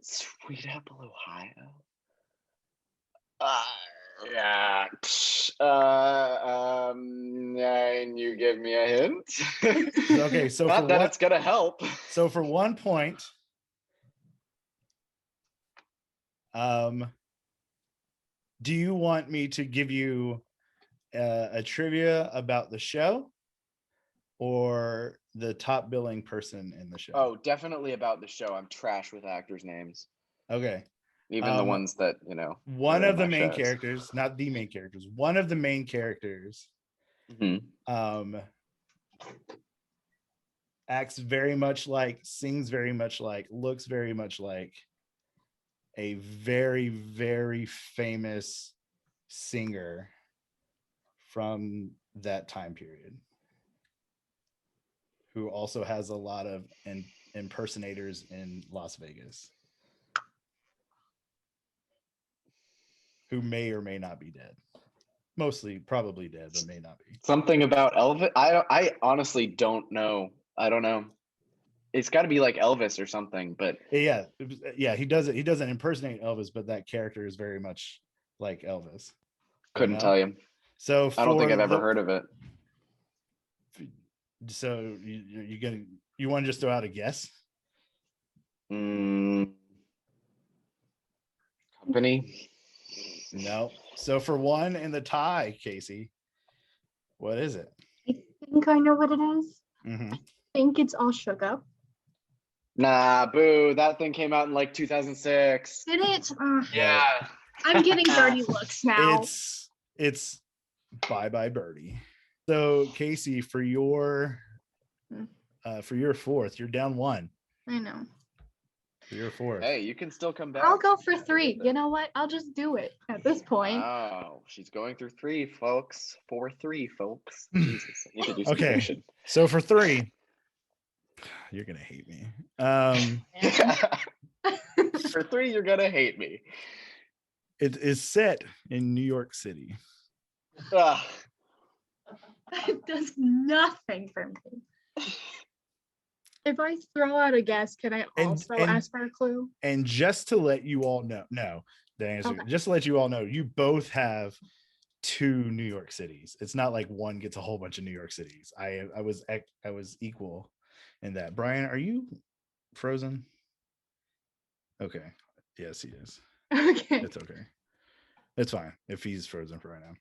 D: Sweet Apple, Ohio? And you give me a hint?
A: Okay, so
D: Not that it's gonna help.
A: So for 1 point, do you want me to give you a trivia about the show or the top billing person in the show?
D: Oh, definitely about the show. I'm trash with actors' names.
A: Okay.
D: Even the ones that,
A: One
D: are
A: of
D: in
A: the
D: my
A: main
D: shows.
A: characters, not the main characters, one of the main characters acts very much like, sings very much like, looks very much like a very, very famous singer from that time period, who also has a lot of impersonators in Las Vegas, who may or may not be dead. Mostly probably dead, but may not be.
D: Something about Elvis. I honestly don't know. I don't know. It's got to be like Elvis or something, but
A: Yeah, he doesn't impersonate Elvis, but that character is very much like Elvis.
D: couldn't tell you.
A: So
D: I don't think I've ever heard of it.
A: So you want to just throw out a guess?
D: Company?
A: No. So for 1 in the tie, Casey, what is it?
E: I think I know what it is.
A: Mm-hmm.
E: I think it's All Shook Up.
D: Nah, boo. That thing came out in like 2006.
E: Did it?
D: Yeah.
E: I'm getting dirty looks now.
A: It's Bye Bye Birdie. So Casey, for your 4th, you're down 1.
E: I know.
A: For your 4th.
D: Hey, you can still come back.
E: I'll go for 3. You know what? I'll just do it at this point.
D: Oh, she's going through 3, folks. 4-3, folks. Jesus, I need to do some
A: Okay.
D: diction.
A: So for 3, you're gonna hate me.
D: For 3, you're gonna hate me.
A: It is set in New York City.
D: Ugh.
E: It does nothing for me. If I throw out a guess, can I also ask for a clue?
A: And just to let you all know, the answer.
E: Okay.
A: Just to let you all know, you both have 2 New York cities. It's not like one gets a whole bunch of New York cities. I was equal in that. Brian, are you frozen? Okay. Yes, he is.
E: Okay.
A: It's okay. It's fine if he's frozen for right now.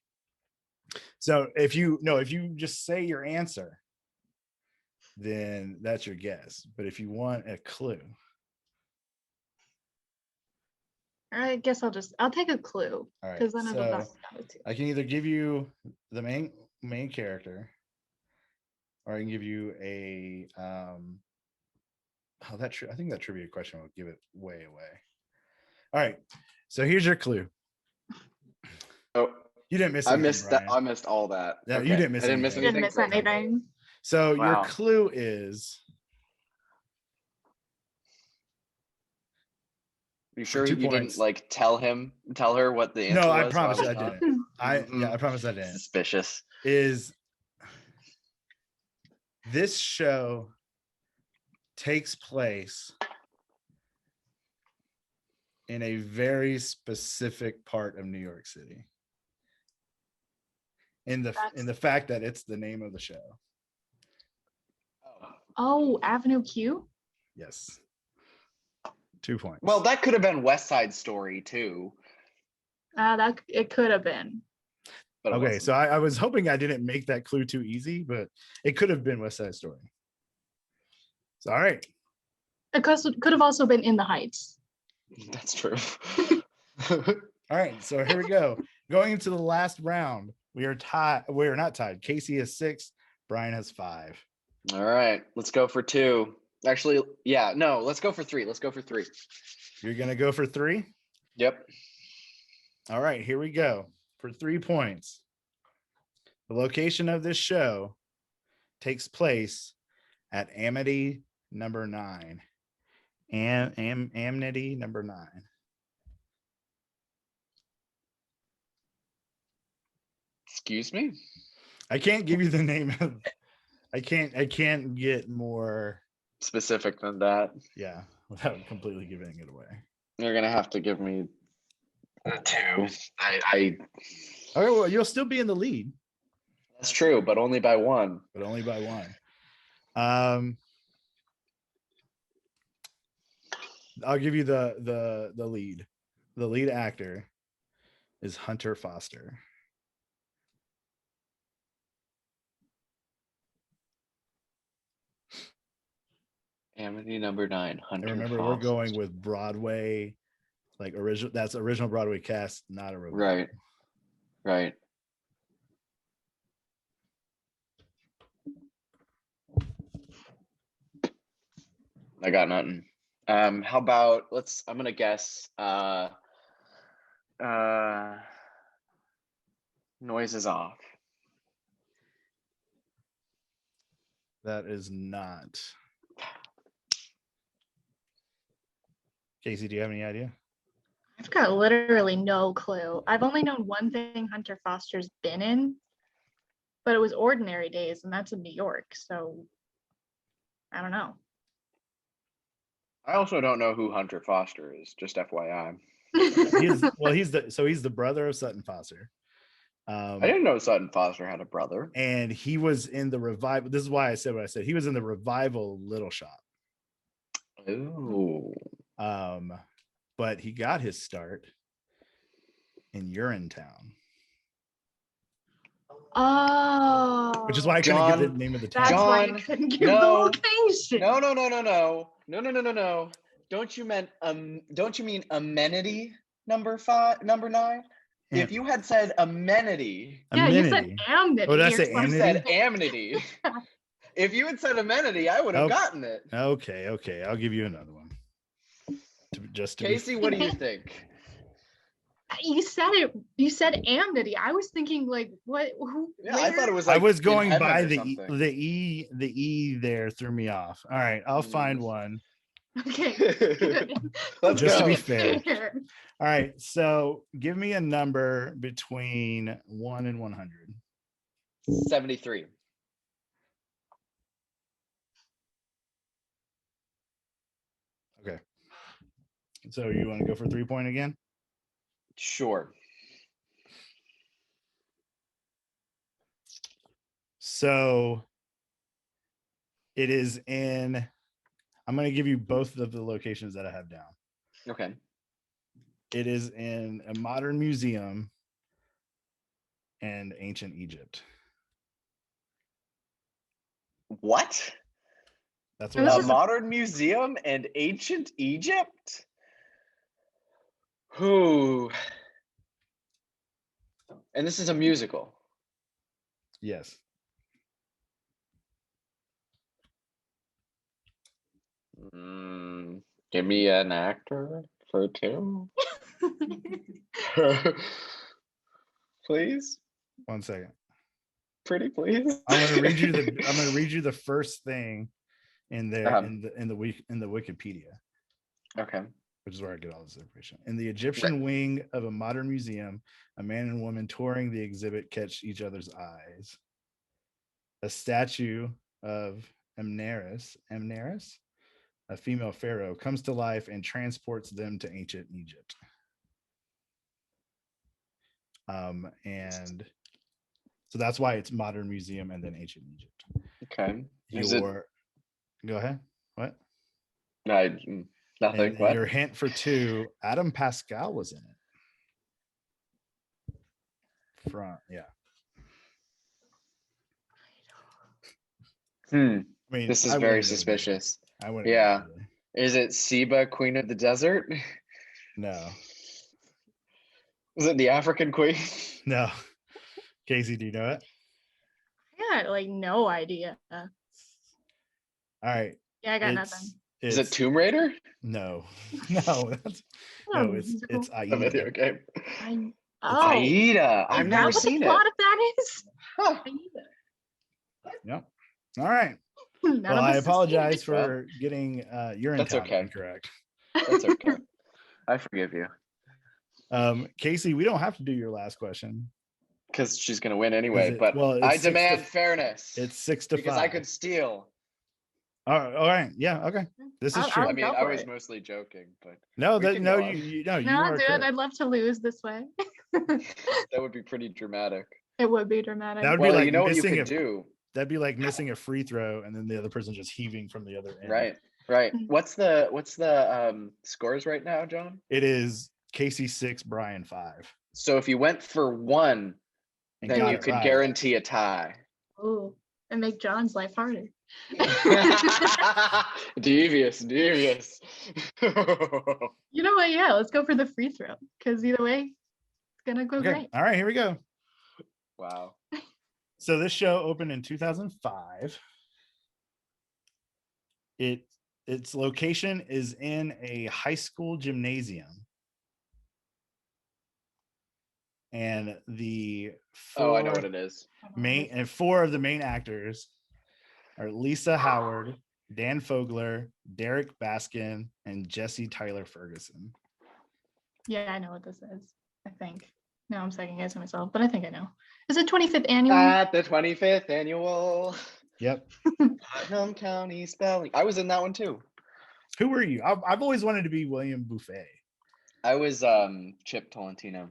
A: So if you just say your answer, then that's your guess. But if you want a clue,
E: I guess I'll take a clue.
A: all right.
E: Because then it'll
A: So
E: knock me down to 2.
A: I can either give you the main character, or I can give you a I think that trivia question will give it way away. All right. So here's your clue.
D: Oh,
A: You didn't miss
D: I
A: anything,
D: missed that.
A: Brian.
D: I missed all that.
A: No,
D: Okay.
A: you didn't miss
D: I didn't miss
A: anything.
E: Didn't
D: anything.
E: miss anything.
A: So your
D: Wow.
A: clue is,
D: You sure
A: 2
D: you
A: points.
D: didn't like tell her what the answer
A: no,
D: was?
A: I
D: while
A: promise
D: was
A: I
D: gone?
A: didn't. I
D: Mhm.
A: promise I didn't.
D: Suspicious.
A: Is this show takes place in a very specific part of New York City. In the fact that it's the name of the show.
D: Oh,
E: Oh, Avenue Q?
A: Yes. 2 points.
D: Well, that could have been West Side Story too.
E: That it could have been.
D: But it
A: okay,
D: wasn't.
A: so I was hoping I didn't make that clue too easy, but it could have been West Side Story. So, all right.
E: It could have also been In the Heights.
D: That's true.
A: All right, so here we go. Going into the last round, we are tied. We are not tied. Casey has 6, Bryan has 5.
D: All right, let's go for 2. Actually, yeah, no, let's go for 3. Let's go for 3.
A: You're gonna go for 3?
D: Yep.
A: All right, here we go. For 3 points. The location of this show takes place at Amity number 9. Amity number 9.
D: Excuse me?
A: I can't give you the name of I can't get more
D: Specific than that.
A: yeah, without completely giving it away.
D: You're gonna have to give me a 2. I
A: Okay, well, you'll still be in the lead,
D: That's true, but only by 1.
A: but only by 1. I'll give you the lead. The lead actor is Hunter Foster.
D: Amity number 9, Hunter.
A: And remember, we're going with Broadway, like original. That's original Broadway cast, not a revival.
D: Right. Right. I got nothing. How about I'm gonna guess noise is off.
A: That is not. Casey, do you have any idea?
E: I've got literally no clue. I've only known one thing Hunter Foster's been in, but it was Ordinary Days, and that's in New York. So I don't know.
D: I also don't know who Hunter Foster is, just FYI.
A: He's the brother of Sutton Foster.
D: I didn't know Sutton Foster had a brother.
A: And he was in the revival. This is why I said what I said. He was in the revival Little Shop.
D: Oh.
A: But he got his start in Urinetown.
E: Oh,
A: Which is why I couldn't give the name of the town.
E: That's why you couldn't give the location.
D: No. Don't you mean amenity number 9? If you had said amenity.
E: Yeah, you said amity.
A: Oh, did I say amity?
D: You said amity. If you had said amenity, I would have gotten it.
A: Okay. I'll give you another one.
D: Casey, what do you think?
E: You said it. You said amity. I was thinking like what? Who?
D: Yeah,
E: where?
D: I thought it was. Like
A: I was going
D: in
A: by
D: heaven or
A: the E there threw me off. All right, I'll find one.
E: Okay.
D: Let's
A: Just
D: go.
A: to be fair. All right, so give me a number between 1 and 100.
D: 73.
A: Okay. So you want to go for 3 point again?
D: Sure.
A: So it is in. I'm going to give you both of the locations that I have down.
D: Okay.
A: It is in a modern museum and ancient Egypt.
D: What?
A: That's
E: And
A: what
E: this
D: A
E: is
D: modern museum and ancient Egypt? Who? And this is a musical.
A: Yes.
D: Give me an actor for 2. Please?
A: 1 second.
D: Pretty please.
A: I'm going to read you the first thing in there in the Wikipedia.
D: Okay.
A: Which is where I get all this information. In the Egyptian wing of a modern museum, a man and woman touring the exhibit catch each other's eyes. A statue of Amneris, a female pharaoh, comes to life and transports them to ancient Egypt. And so that's why it's modern museum and then ancient Egypt.
D: Okay.
A: Go ahead. What?
D: Nothing.
A: And
D: What?
A: your hint for 2, Adam Pascal was in it. Yeah. I mean,
D: This is
A: I
D: very
A: wouldn't have known.
D: suspicious.
A: I wouldn't.
D: Yeah. Is it Seba, Queen of the Desert?
A: No.
D: Is it the African Queen?
A: No. Casey, do you know it?
E: I got like no idea.
A: All right.
E: Yeah, I got nothing.
D: Is it Tomb Raider?
A: No. No. No, it's
D: A video
A: Aida.
D: game.
E: Oh,
D: Aida. I've
E: is that
D: never
E: what
D: seen
E: the
D: it.
E: plot of that is?
D: Huh.
A: Yep. All right.
E: None
A: Well,
E: of
A: I
E: us
A: apologize
D: Well,
A: for getting your
D: that's
A: time
D: okay.
A: incorrect.
D: That's okay. I forgive you.
A: Casey, we don't have to do your last question.
D: Because she's going to win anyway.
A: it-
D: But
A: well, it's
D: I
A: 6 to
D: demand fairness.
A: It's 6 to 5.
D: because I could steal.
A: All right. Yeah. Okay. This is true.
D: I mean,
E: go
D: I
E: for
D: was
E: it.
D: mostly joking, but
A: No,
D: we
A: that
D: can
A: no,
D: go on.
A: you
E: No,
A: are
E: I'll do it.
A: correct.
E: I'd love to lose this way.
D: that would be pretty dramatic.
E: It would be dramatic.
A: That would be
D: Well,
A: like
D: you know what you
A: missing
D: could do.
A: That'd be like missing a free throw and then the other person just heaving from the other end.
D: Right.
E: Mm.
D: What's the scores right now, John?
A: It is Casey 6, Bryan 5.
D: So if you went for 1,
A: And
D: then
A: got
D: you
A: it
D: could
A: right.
D: guarantee a tie.
E: Ooh, and make John's life harder.
D: Devious.
E: You know what? Yeah, let's go for the free throw because either way, it's gonna go
A: Okay.
E: great.
A: All right, here we go.
D: Wow.
A: So this show opened in 2005. Its location is in a high school gymnasium. And the
D: I know what it is.
A: four of the main actors are Lisa Howard, Dan Fogler, Derek Baskin, and Jesse Tyler Ferguson.
E: Yeah, I know what this is. I think. No, I'm second guessing myself, but I think I know. Is it 25th annual?
D: At the 25th annual
A: Yep.
D: Putnam County Spelling. I was in that one too.
A: Who were you? I've always wanted to be William Buffet.
D: I was Chip Tolentino.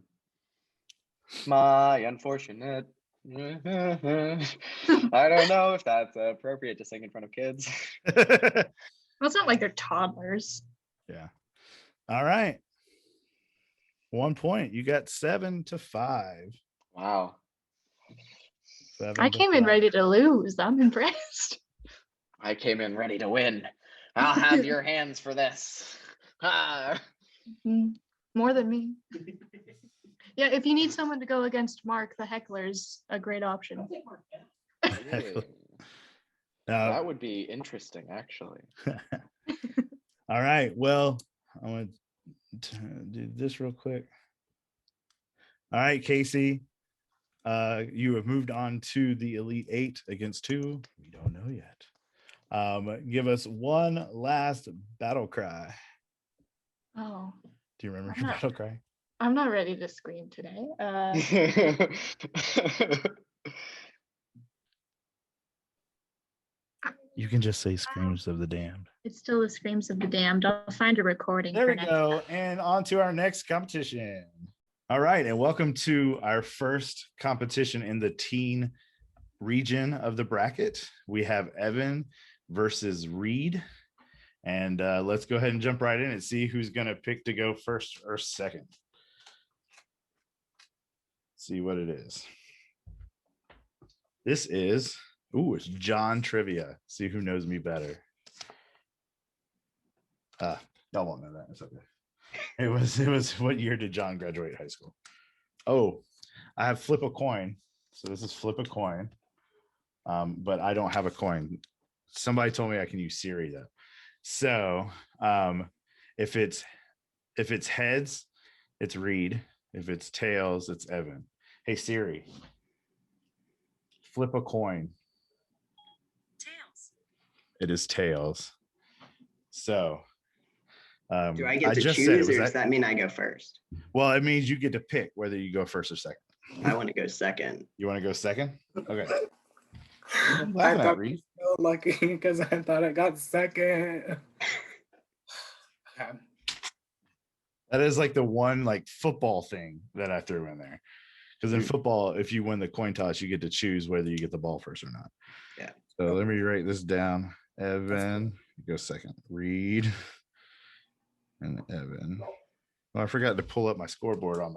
D: My unfortunate. I don't know if that's appropriate to sing in front of kids.
E: Well, it's not like they're toddlers.
A: Yeah. All right. 1 point. You got 7 to 5.
D: Wow.
E: I came in ready to lose. I'm impressed.
D: I came in ready to win. I'll have your hands for this. Ah.
E: More than me. Yeah, if you need someone to go against Mark, the heckler's a great option.
D: Really? That would be interesting, actually.
A: All right. Well, I want to do this real quick. All right, Casey. You have moved on to the Elite 8 against 2. We don't know yet. Give us one last battle cry.
E: Oh.
A: Do you remember your battle cry?
E: I'm not ready to scream today.
A: You can just say Screams of the Damned.
E: It's still the Screams of the Damned. I'll find a recording.
A: There
E: for
A: we
E: next
A: go.
E: time.
A: And on to our next competition. All right. And welcome to our first competition in the teen region of the bracket. We have Evan versus Reed. And let's go ahead and jump right in and see who's going to pick to go first or second. See what it is. This is, it's John Trivia. See who knows me better. Y'all won't know that. It's okay. It was what year did John graduate high school? Oh, I have flip a coin. So this is flip a coin. But I don't have a coin. Somebody told me I can use Siri though. So if it's heads, it's Reed. If it's tails, it's Evan. Hey Siri, flip a coin.
F: Tails.
A: It is tails. So
F: Do I get to
A: just
F: choose,
A: said,
F: or does that mean I go first?
A: well, it means you get to pick whether you go first or second.
F: I want to go second.
A: You want to go second? Okay.
G: I
A: Laughing at
G: thought
A: Reed.
G: so lucky because I thought I got second.
A: That is like the one like football thing that I threw in there. Because in football, if you win the coin toss, you get to choose whether you get the ball first or not.
F: Yeah.
A: So let me write this down. Evan, go second. Reed and Evan. Oh, I forgot to pull up my scoreboard on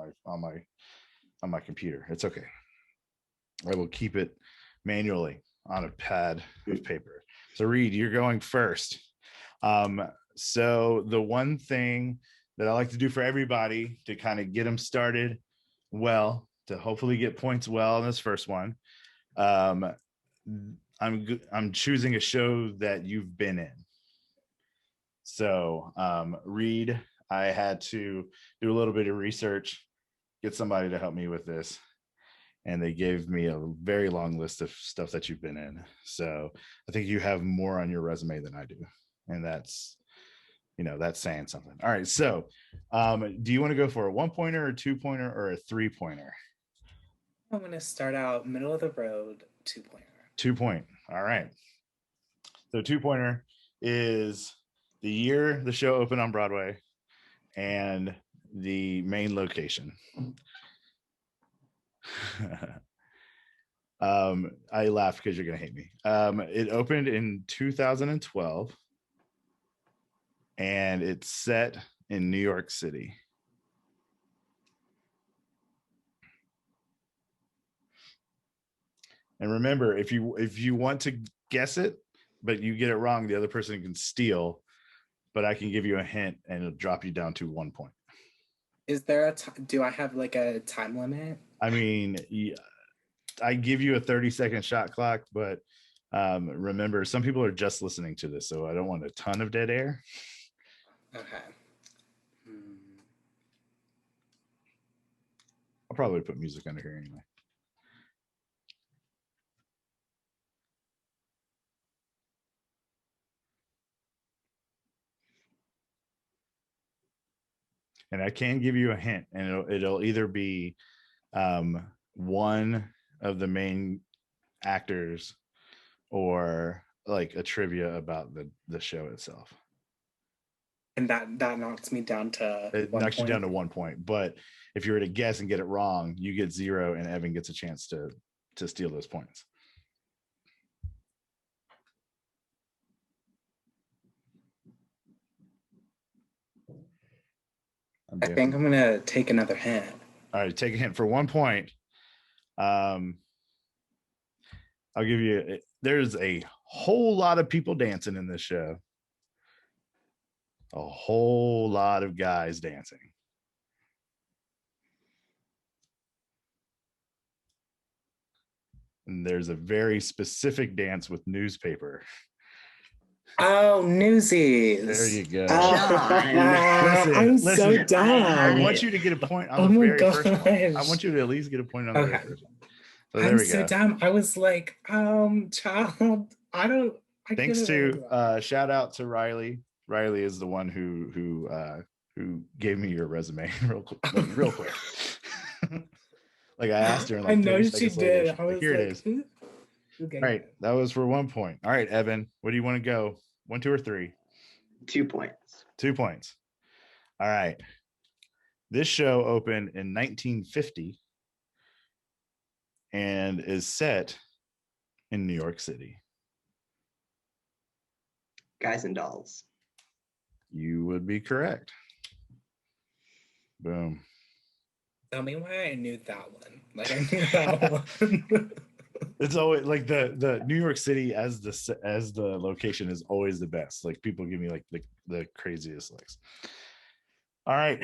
A: my computer. It's okay. I will keep it manually on a pad of paper. So Reed, you're going first. So the one thing that I like to do for everybody to kind of get them started well, to hopefully get points well in this first one, I'm choosing a show that you've been in. So Reed, I had to do a little bit of research, get somebody to help me with this, and they gave me a very long list of stuff that you've been in. So I think you have more on your resume than I do, and that's saying something. All right, so do you want to go for a 1-pointer, a 2-pointer, or a 3-pointer?
G: I'm going to start out middle of the road, 2-pointer.
A: 2-point. All right. So 2-pointer is the year the show opened on Broadway and the main location. I laugh because you're going to hate me. It opened in 2012 and it's set in New York City. And remember, if you want to guess it, but you get it wrong, the other person can steal, but I can give you a hint and it'll drop you down to 1 point.
G: Is there do I have like a time limit?
A: I mean, I give you a 30-second shot clock, but remember, some people are just listening to this, so I don't want a ton of dead air.
G: Okay.
A: I'll probably put music under here anyway. And I can give you a hint, and it'll either be one of the main actors or like a trivia about the show itself.
G: And that knocks me down to
A: it knocks you down to 1 point. But if you were to guess and get it wrong, you get 0, and Evan gets a chance to steal those points.
G: I think I'm gonna take another hint.
A: All right, take a hint for 1 point. I'll give you. There's a whole lot of people dancing in this show. A whole lot of guys dancing. And there's a very specific dance with newspaper.
G: Oh, Newsies.
A: There you go.
F: John.
A: Listen,
G: so dumb.
A: I want you to get a point on the very first one. I want you to at least get a point on the very first one. So there we go.
G: I'm so dumb. I was like, child,
A: Thanks to shout out to Riley. Riley is the one who gave me your resume real quick. Like I asked her. Like
G: I know she did.
A: Later, I was here. Like, it is. Okay. All right, that was for 1 point. All right, Evan, what do you want to go? 1, 2, or 3?
F: 2 points.
A: 2 points. All right. This show opened in 1950 and is set in New York City.
F: Guys and Dolls.
A: You would be correct. Boom.
G: Tell me why I knew that one. Like I knew that one.
A: It's always like the New York City as the location is always the best. Like people give me like the craziest looks. All right,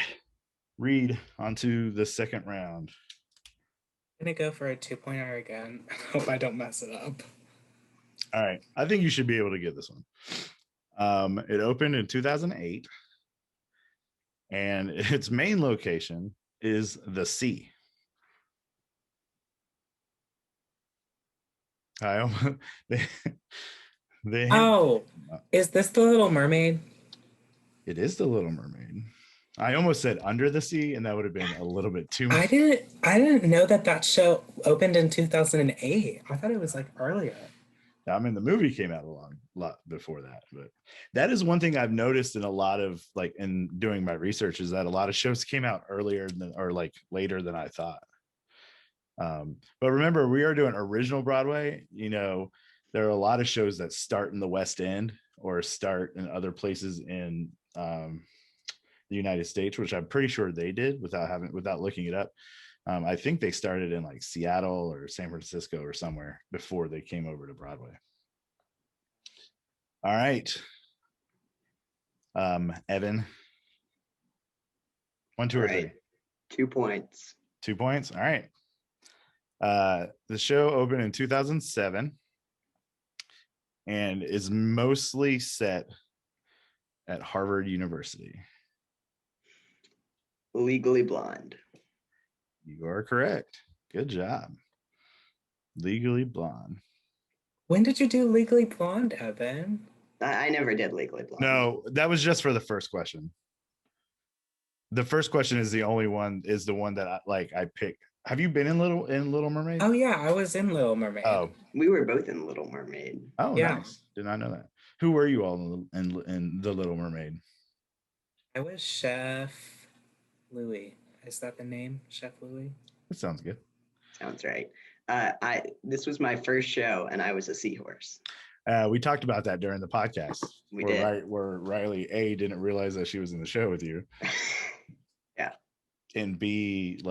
A: Reed, on to the second round.
G: I'm gonna go for a 2-pointer again. I hope I don't mess it up.
A: All right, I think you should be able to get this one. It opened in 2008, and its main location is the sea.
G: Is this the Little Mermaid?
A: It is the Little Mermaid. I almost said Under the Sea, and that would have been a little bit too much.
G: I didn't know that show opened in 2008. I thought it was like earlier.
A: I mean, the movie came out a lot before that, but that is one thing I've noticed in a lot of like in doing my research is that a lot of shows came out earlier or like later than I thought. But remember, we are doing original Broadway. You know, there are a lot of shows that start in the West End or start in other places in the United States, which I'm pretty sure they did without looking it up. I think they started in like Seattle or San Francisco or somewhere before they came over to Broadway. All right. Evan. 1, 2, or 3?
F: 2 points.
A: 2 points. All right. The show opened in 2007 and is mostly set at Harvard University.
F: Legally Blonde.
A: You are correct. Good job. Legally Blonde.
G: When did you do Legally Blonde, Evan?
F: I never did Legally Blonde.
A: No, that was just for the first question. The first question is the one that I picked. Have you been in Little Mermaid?
G: Oh yeah, I was in Little Mermaid.
A: Oh,
F: We were both in Little Mermaid.
A: oh,
G: Yeah.
A: nice. Did not know that. Who were you all in the Little Mermaid?
G: I was Chef Louis. Is that the name? Chef Louis?
A: That sounds good.
F: Sounds right. This was my first show, and I was a seahorse.
A: We talked about that during the podcast.
F: We did.
A: Where Riley A didn't realize that she was in the show with you.
F: Yeah.
A: And B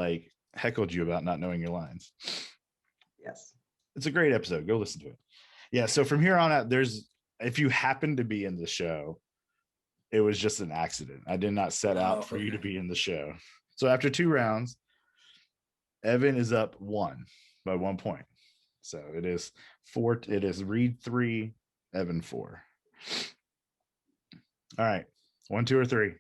A: heckled you about not knowing your lines.
F: Yes.
A: It's a great episode. Go listen to it. Yeah. So from here on out, if you happen to be in the show, it was just an accident. I did not set out for you to be in the show. So after 2 rounds, Evan is up 1 by 1 point. So it is 4. It is Reed 3, Evan 4. All right. 1, 2, or 3?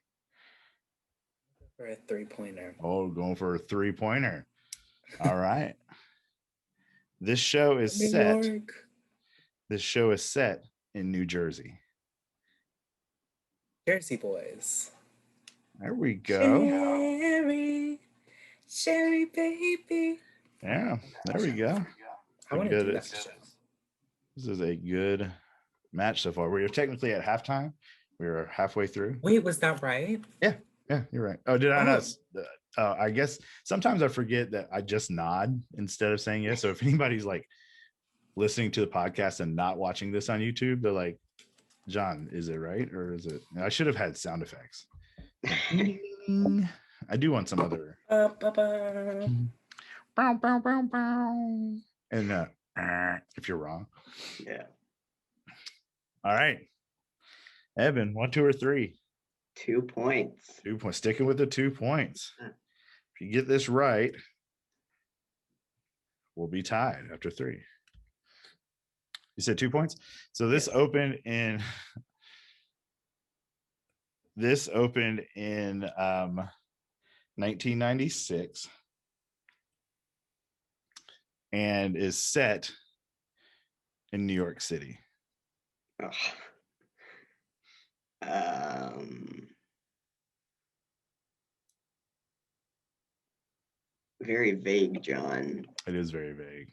G: For a 3-pointer.
A: Oh, going for a 3-pointer. All right. This show is set. This show is set in New Jersey.
G: Jersey Boys.
A: There we go.
G: Sherry baby.
A: Yeah, there we go.
G: I want to do that show.
A: This is a good match so far. We are technically at halftime. We are halfway through.
G: Wait, was that right?
A: Yeah, you're right. Oh, did I not? I guess sometimes I forget that I just nod instead of saying yes. So if anybody's listening to the podcast and not watching this on YouTube, they're like, John, is it right? Or is it? I should have had sound effects. I do want some other. Bow, bow, bow, bow. And if you're wrong.
F: Yeah.
A: All right. Evan, 1, 2, or 3?
F: 2 points.
A: 2 points. Sticking with the 2 points. If you get this right, we'll be tied after 3. You said 2 points? So this opened in 1996 and is set in New York City.
F: Oh. Very vague, John.
A: It is very vague.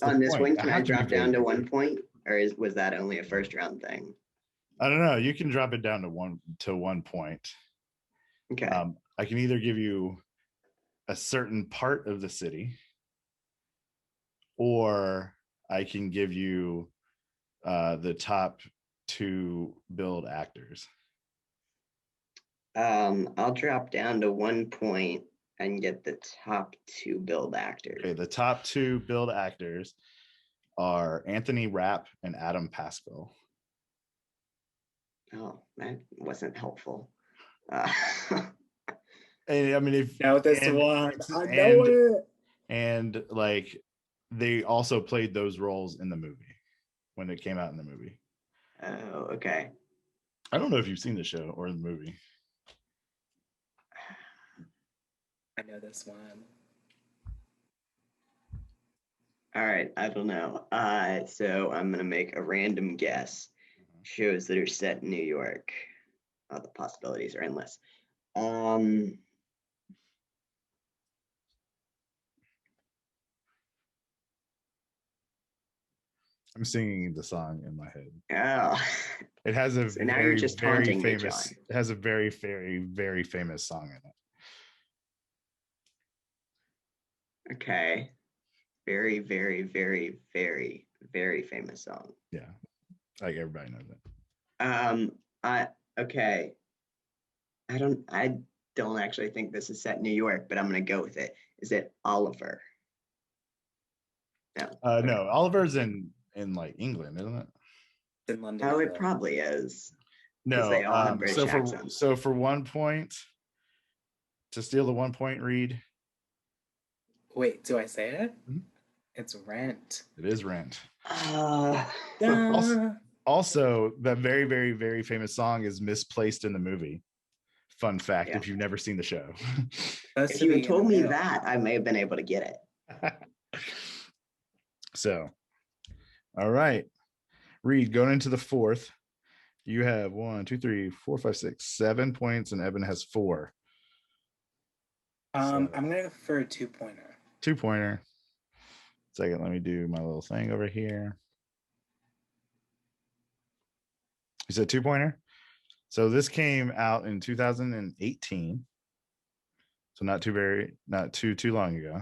F: On this one,
A: point.
F: can I drop down to 1 point, or was that only a first round thing?
A: I don't know. You can drop it down to 1 point.
F: Okay.
A: I can either give you a certain part of the city, or I can give you the top 2 billed actors.
F: I'll drop down to 1 point and get the top 2 billed actors.
A: Okay, the top 2 billed actors are Anthony Rapp and Adam Pascal.
F: Oh, that wasn't helpful.
A: And I mean, if
G: Now this one, I know it.
A: And they also played those roles in the movie when it came out in the movie.
F: Oh, okay.
A: I don't know if you've seen the show or the movie.
G: I know this one.
F: All right, I don't know. So I'm gonna make a random guess. Shows that are set in New York. Oh, the possibilities are endless. I'm
A: singing the song in my head.
F: Oh.
A: It has a
F: So now you're just taunting me,
A: famous.
F: John.
A: It has a very, very, very famous song in it.
F: Okay. Very, very, very, very, Very famous song.
A: Yeah, like everybody knows it.
F: Okay. I don't actually think this is set in New York, but I'm gonna go with it. Is it Oliver? No.
A: No, Oliver's in like England, isn't it?
G: In London.
F: Oh,
G: as
F: it
G: well.
F: probably is.
A: No.
F: they all have British
A: so for
F: accents.
A: so for 1 point, to steal the 1 point, Reed.
G: Wait, do I say it?
A: Mhm.
G: It's Rent.
A: It is Rent.
F: Uh,
A: Also, that very, very, very famous song is misplaced in the movie. Fun fact,
F: Yeah.
A: if you've never seen the show.
F: if you had told me that, I may have been able to get it.
A: So, all right. Reed, going into the fourth, you have 1, 2, 3, 4, 5, 6, 7 points, and Evan has 4.
G: I'm gonna go for a 2-pointer.
A: 2-pointer. Second, let me do my little thing over here. You said 2-pointer? So this came out in 2018. So not too long ago.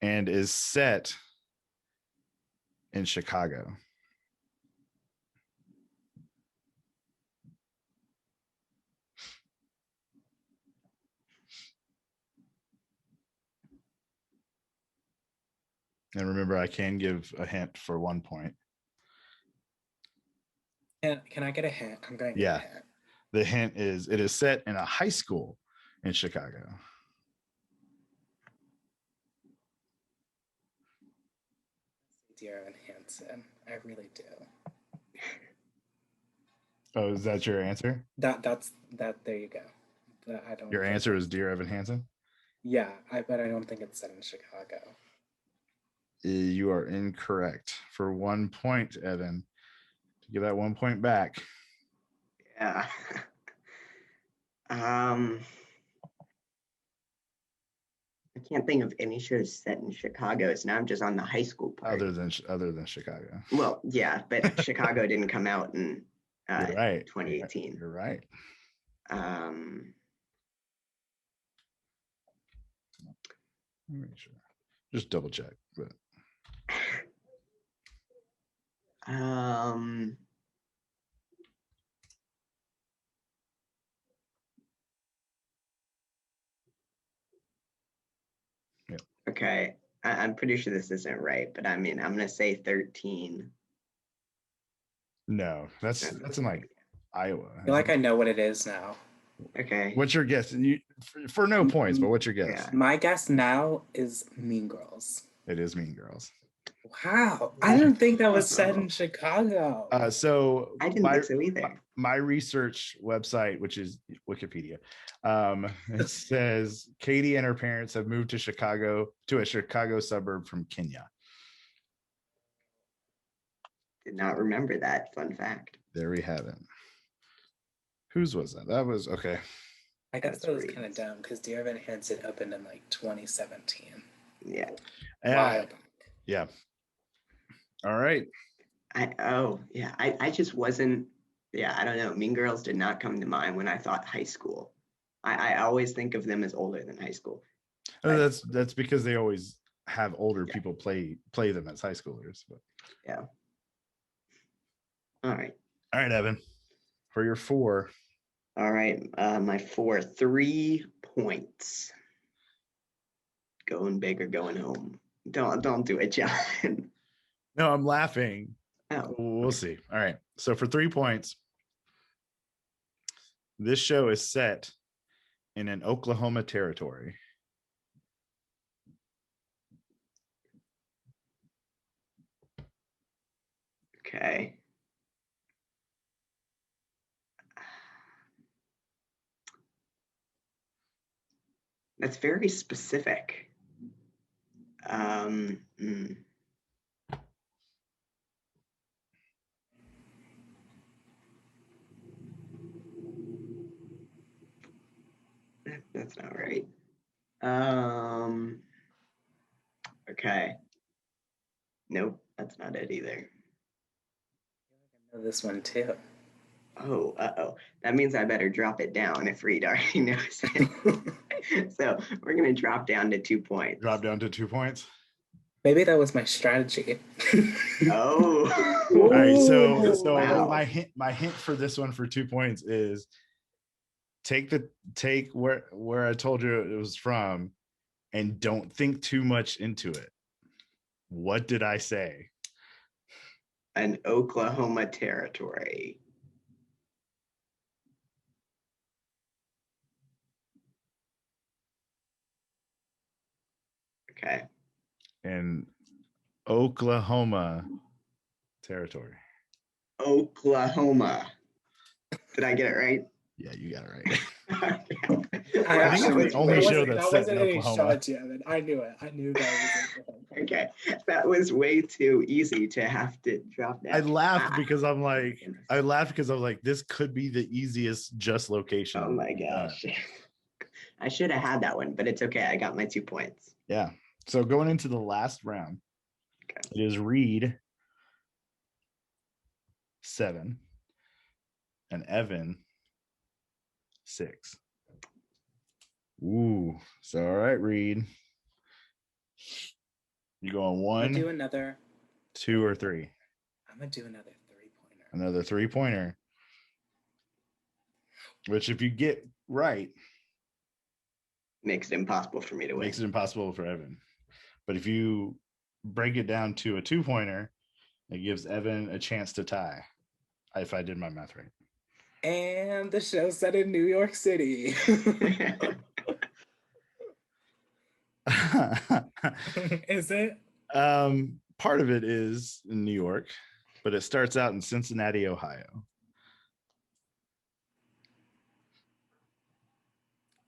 A: And is set in Chicago. And remember, I can give a hint for 1 point.
G: Can I get a hint? I'm gonna get
A: Yeah.
G: a hint.
A: The hint is it is set in a high school in Chicago.
G: Dear Evan Hansen. I really do.
A: Oh, is that your answer?
G: That's there you go. But I don't
A: Your
G: think
A: answer is Dear Evan Hansen?
G: Yeah, but I don't think it's set in Chicago.
A: You are incorrect. For 1 point, Evan. To give that 1 point back.
F: Yeah. I can't think of any shows set in Chicago. So now I'm just on the high school part.
A: Other than Chicago.
F: Well, yeah, but Chicago didn't come out in
A: You're right.
F: 2018.
A: You're right. Make sure. Just double check. But
F: okay. I'm pretty sure this isn't right, but I mean, I'm gonna say 13.
A: no, that's in like Iowa.
G: I feel like I know what it is now.
F: Okay.
A: What's your guess? For no points, but what's your guess?
F: Yeah.
G: My guess now is Mean Girls.
A: It is Mean Girls.
G: Wow, I didn't think that was set in Chicago.
A: So
F: I didn't think so either.
A: My research website, which is Wikipedia, it says Katie and her parents have moved to a Chicago suburb from Kenya.
F: Did not remember that. Fun fact.
A: There we have it. Whose was that? That was okay.
G: I guess
F: That's
G: that was
F: right.
G: kind of dumb because Dear Evan Hansen opened in like 2017.
F: Yeah.
G: Wild.
A: Yeah. All right.
F: I just wasn't. Yeah, I don't know. Mean Girls did not come to mind when I thought high school. I always think of them as older than high school.
A: That's because they always have older people play them as high schoolers. But
F: yeah. All right,
A: Evan, for your 4.
F: all right. My 4, 3 points. Going big or going home. Don't do it, John.
A: No, I'm laughing.
F: Oh,
A: We'll see. All right. So for 3 points, this show is set in an Oklahoma territory.
F: okay. That's very specific. That's not right. Okay. Nope, that's not it either.
G: I know this one too.
F: Oh, uh-oh. That means I better drop it down if Reed already knows it. So we're gonna drop down to 2 points.
A: Drop down to 2 points.
G: Maybe that was my strategy.
F: Oh.
A: All right,
G: Ooh.
A: so
F: Wow.
A: my hint for this one for 2 points is take where I told you it was from and don't think too much into it. What did I say?
F: An Oklahoma territory. Okay.
A: In Oklahoma territory.
F: Oklahoma. Did I get it right?
A: Yeah, you got it right.
G: I
A: think it's the only show that's set
G: wasn't
A: in
G: any
A: Oklahoma.
G: strategy of it. I knew it. I knew that it was Oklahoma.
F: Okay. That was way too easy to have to drop that.
A: I laughed
F: Ah,
A: because I'm like, this could be the easiest just location.
F: oh my gosh. I should have had that one, but it's okay. I got my 2 points.
A: Yeah. So going into the last round,
F: Okay.
A: it is Reed 7 and Evan 6. Ooh. So all right, Reed. You going
G: I'm gonna do
A: 1,
G: another.
A: 2, or 3?
G: I'm gonna do another 3-pointer.
A: Another 3-pointer. Which, if you get right,
F: Makes it impossible for me to win.
A: makes it impossible for Evan. But if you break it down to a 2-pointer, it gives Evan a chance to tie. If I did my math right.
G: And the show's set in New York City. Is it?
A: Part of it is in New York, but it starts out in Cincinnati, Ohio.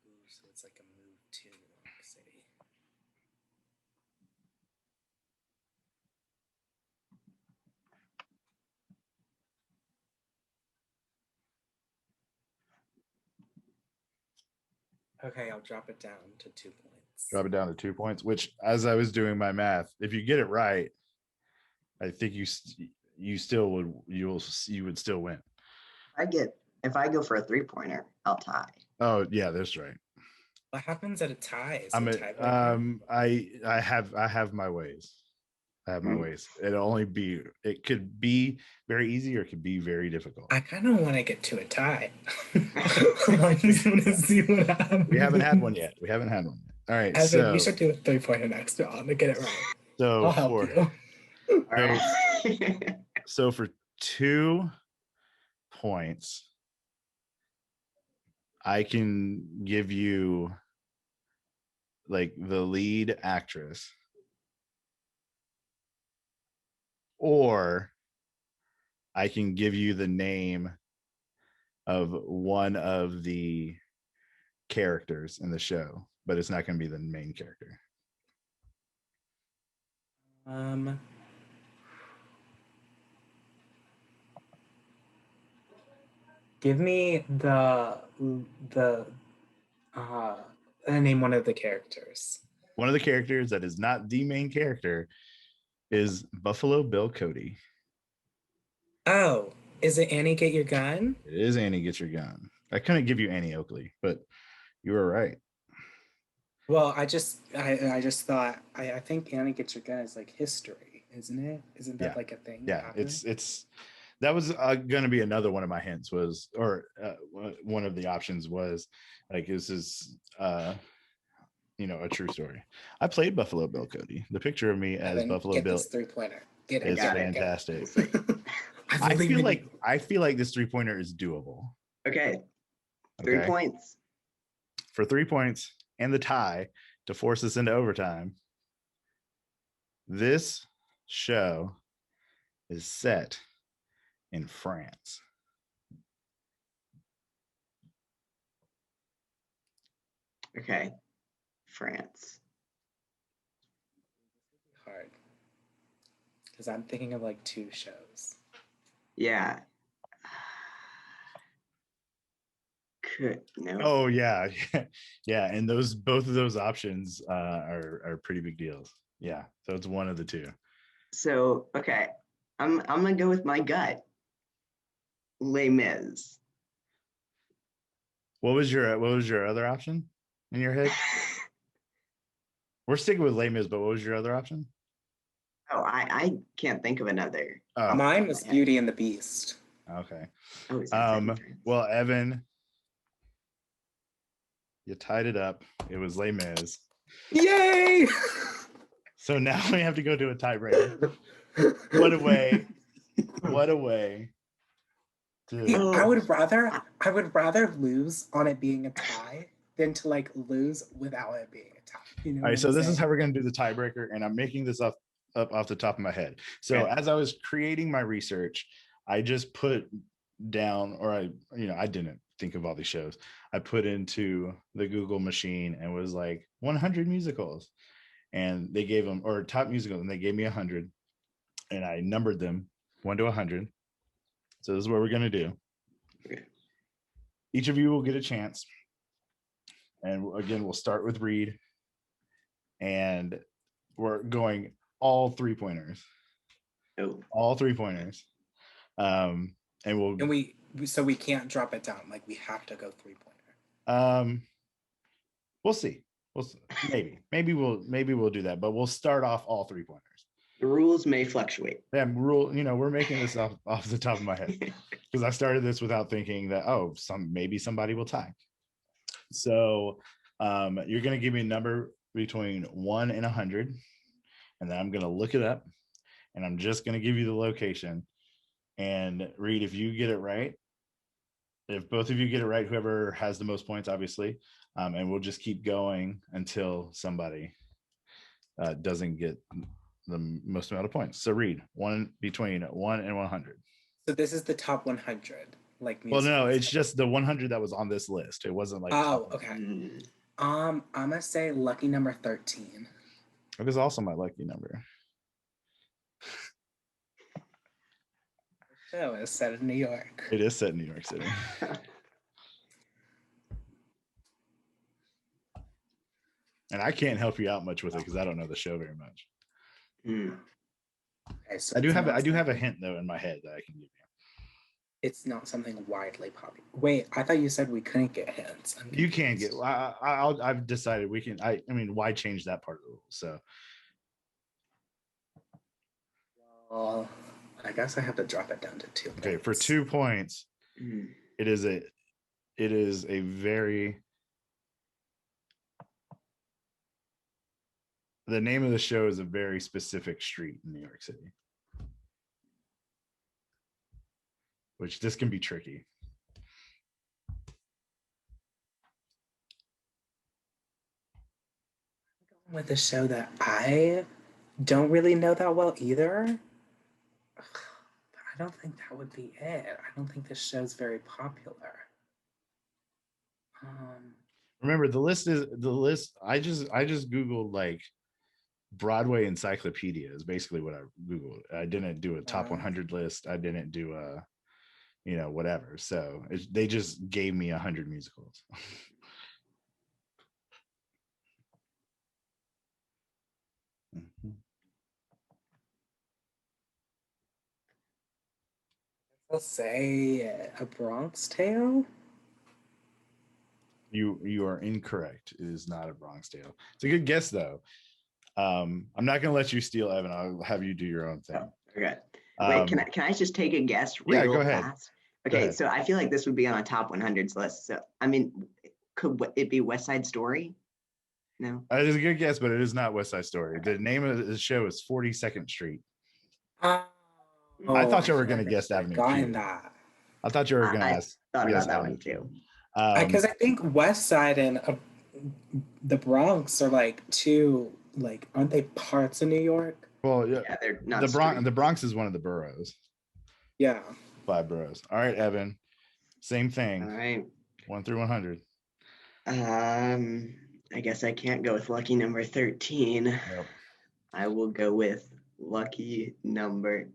G: Ooh, so it's like a move to New York City. Okay, I'll drop it down to 2 points.
A: Drop it down to 2 points, which, as I was doing my math, if you get it right, I think you would still win.
F: If I go for a 3-pointer, I'll tie.
A: Oh yeah, that's right.
G: What happens at a tie? Is
A: I'm
G: it a tiebreaker?
A: I have my ways. I have my ways. It could be very easy or it could be very difficult.
G: I kind of want to get to a tie. I just want to see what happens.
A: We haven't had one yet. All right,
G: Evan,
A: so
G: you should do a 3-pointer next round to get it right.
A: so
G: I'll help you.
F: All right.
A: So for 2 points, I can give you like the lead actress, or I can give you the name of one of the characters in the show, but it's not going to be the main character.
G: Give me the name one of the characters.
A: One of the characters that is not the main character is Buffalo Bill Cody.
G: Oh, is it Annie Get Your Gun?
A: It is Annie Get Your Gun. I couldn't give you Annie Oakley, but you were right.
G: Well, I just thought I think Annie Get Your Gun is like history, isn't it? Isn't that like a thing?
A: Yeah, it's that was going to be another one of my hints was, or one of the options was like, this is a true story. I played Buffalo Bill Cody. The picture of me as Buffalo Bill
G: this 3-pointer. Get it.
A: is fantastic. I feel like this 3-pointer is doable.
F: Okay. 3 points.
A: For 3 points and the tie to force us into overtime. This show is set in France.
F: Okay. France.
G: Hard. Because I'm thinking of like 2 shows.
F: Yeah. No.
A: Oh yeah. Yeah. And both of those options are pretty big deals. Yeah. So it's one of the 2.
F: So okay. I'm gonna go with my gut. Les Mis.
A: What was your other option in your head? We're sticking with Les Mis, but what was your other option?
F: Oh, I can't think of another.
A: Oh,
G: Mine was Beauty and the Beast.
A: okay.
F: Oh, is that second turn?
A: Well, Evan, you tied it up. It was Les Mis.
G: Yay!
A: So now we have to go to a tiebreaker. What a way! What a way!
G: See,
A: To,
G: I would rather lose on it being a tie than to like lose without it being a tie. You know
A: all
G: what
A: right, so
G: I'm
A: this is how
G: saying?
A: we're going to do the tiebreaker, and I'm making this up off the top of my head. So
F: Okay.
A: as I was creating my research, I just put down, or I didn't think of all these shows. I put into the Google machine and was like 100 musicals, and they gave them, or top musicals, and they gave me 100, and I numbered them 1 to 100. So this is what we're going to do.
F: Okay.
A: Each of you will get a chance, and again, we'll start with Reed, and we're going all 3-pointers.
F: Oh,
A: All 3-pointers. And we'll
G: And we can't drop it down. Like we have to go 3-pointer.
A: we'll see. We'll see. Maybe we'll do that, but we'll start off all 3-pointers.
F: the rules may fluctuate.
A: Yeah, we're making this off the top of my head because I started this without thinking that maybe somebody will tie. So you're gonna give me a number between 1 and 100, and then I'm gonna look it up, and I'm just gonna give you the location. And Reed, if you get it right, if both of you get it right, whoever has the most points, obviously, and we'll just keep going until somebody doesn't get the most amount of points. So Reed, between 1 and 100.
G: So this is the top 100. Like
A: Well, no,
G: musicals.
A: it's just the 100 that was on this list. It wasn't like
G: Oh,
A: top.
G: okay.
F: Mm,
G: I'm gonna say lucky number 13.
A: It is also my lucky number.
G: Show is set in New York.
A: It is set in New York City. And I can't help you out much with it because I don't know the show very much.
F: mm.
G: Okay, so
A: I do
G: it's
A: have
G: not
A: a
G: something-
A: hint though in my head that I can give you.
G: It's not something widely popular. Wait, I thought you said we couldn't get hints. I'm
A: You can't get.
G: confused.
A: I've decided we can. I mean, why change that part of the rule? So
G: Well, I guess I have to drop it down to 2
A: okay, for
G: points.
A: 2 points,
F: Mm.
A: it is a very. The name of the show is a very specific street in New York City, which this can be tricky.
G: With a show that I don't really know that well either. But I don't think that would be it. I don't think this show's very popular.
A: Remember, the list. I just Googled like Broadway encyclopedia is basically what I Googled. I didn't do a top 100 list. I didn't do a, whatever. So they just gave me 100 musicals. Mhm.
G: I'll say A Bronx Tale.
A: You are incorrect. It is not a Bronx Tale. It's a good guess though. I'm not gonna let you steal, Evan. I'll have you do your own thing.
F: Okay. Wait, can I just take a guess real
A: go ahead.
F: fast?
A: Go
F: Okay,
A: ahead.
F: so I feel like this would be on a top 100s list. So I mean, could it be West Side Story? No.
A: It is a good guess, but it is not West Side Story. The name of the show is 42nd Street.
G: Oh,
A: I thought you were
G: feel
A: gonna
G: like
A: guess
G: I've
A: Avenue
G: forgotten
A: Q.
G: that.
A: I thought you were gonna
F: I
A: ask.
F: thought
A: guess
F: about that
A: Avenue
F: one too.
A: Q.
G: Because I think West Side and the Bronx are like two, like, aren't they parts of New York?
A: Well, yeah,
F: Yeah, they're not
A: the Bronx.
F: streets.
A: The Bronx is one of the boroughs.
G: Yeah.
A: 5 boroughs. All right, Evan. Same
F: All
A: thing.
F: right.
A: 1 through 100.
F: I guess I can't go with lucky number 13.
A: Yep.
F: I will go with lucky number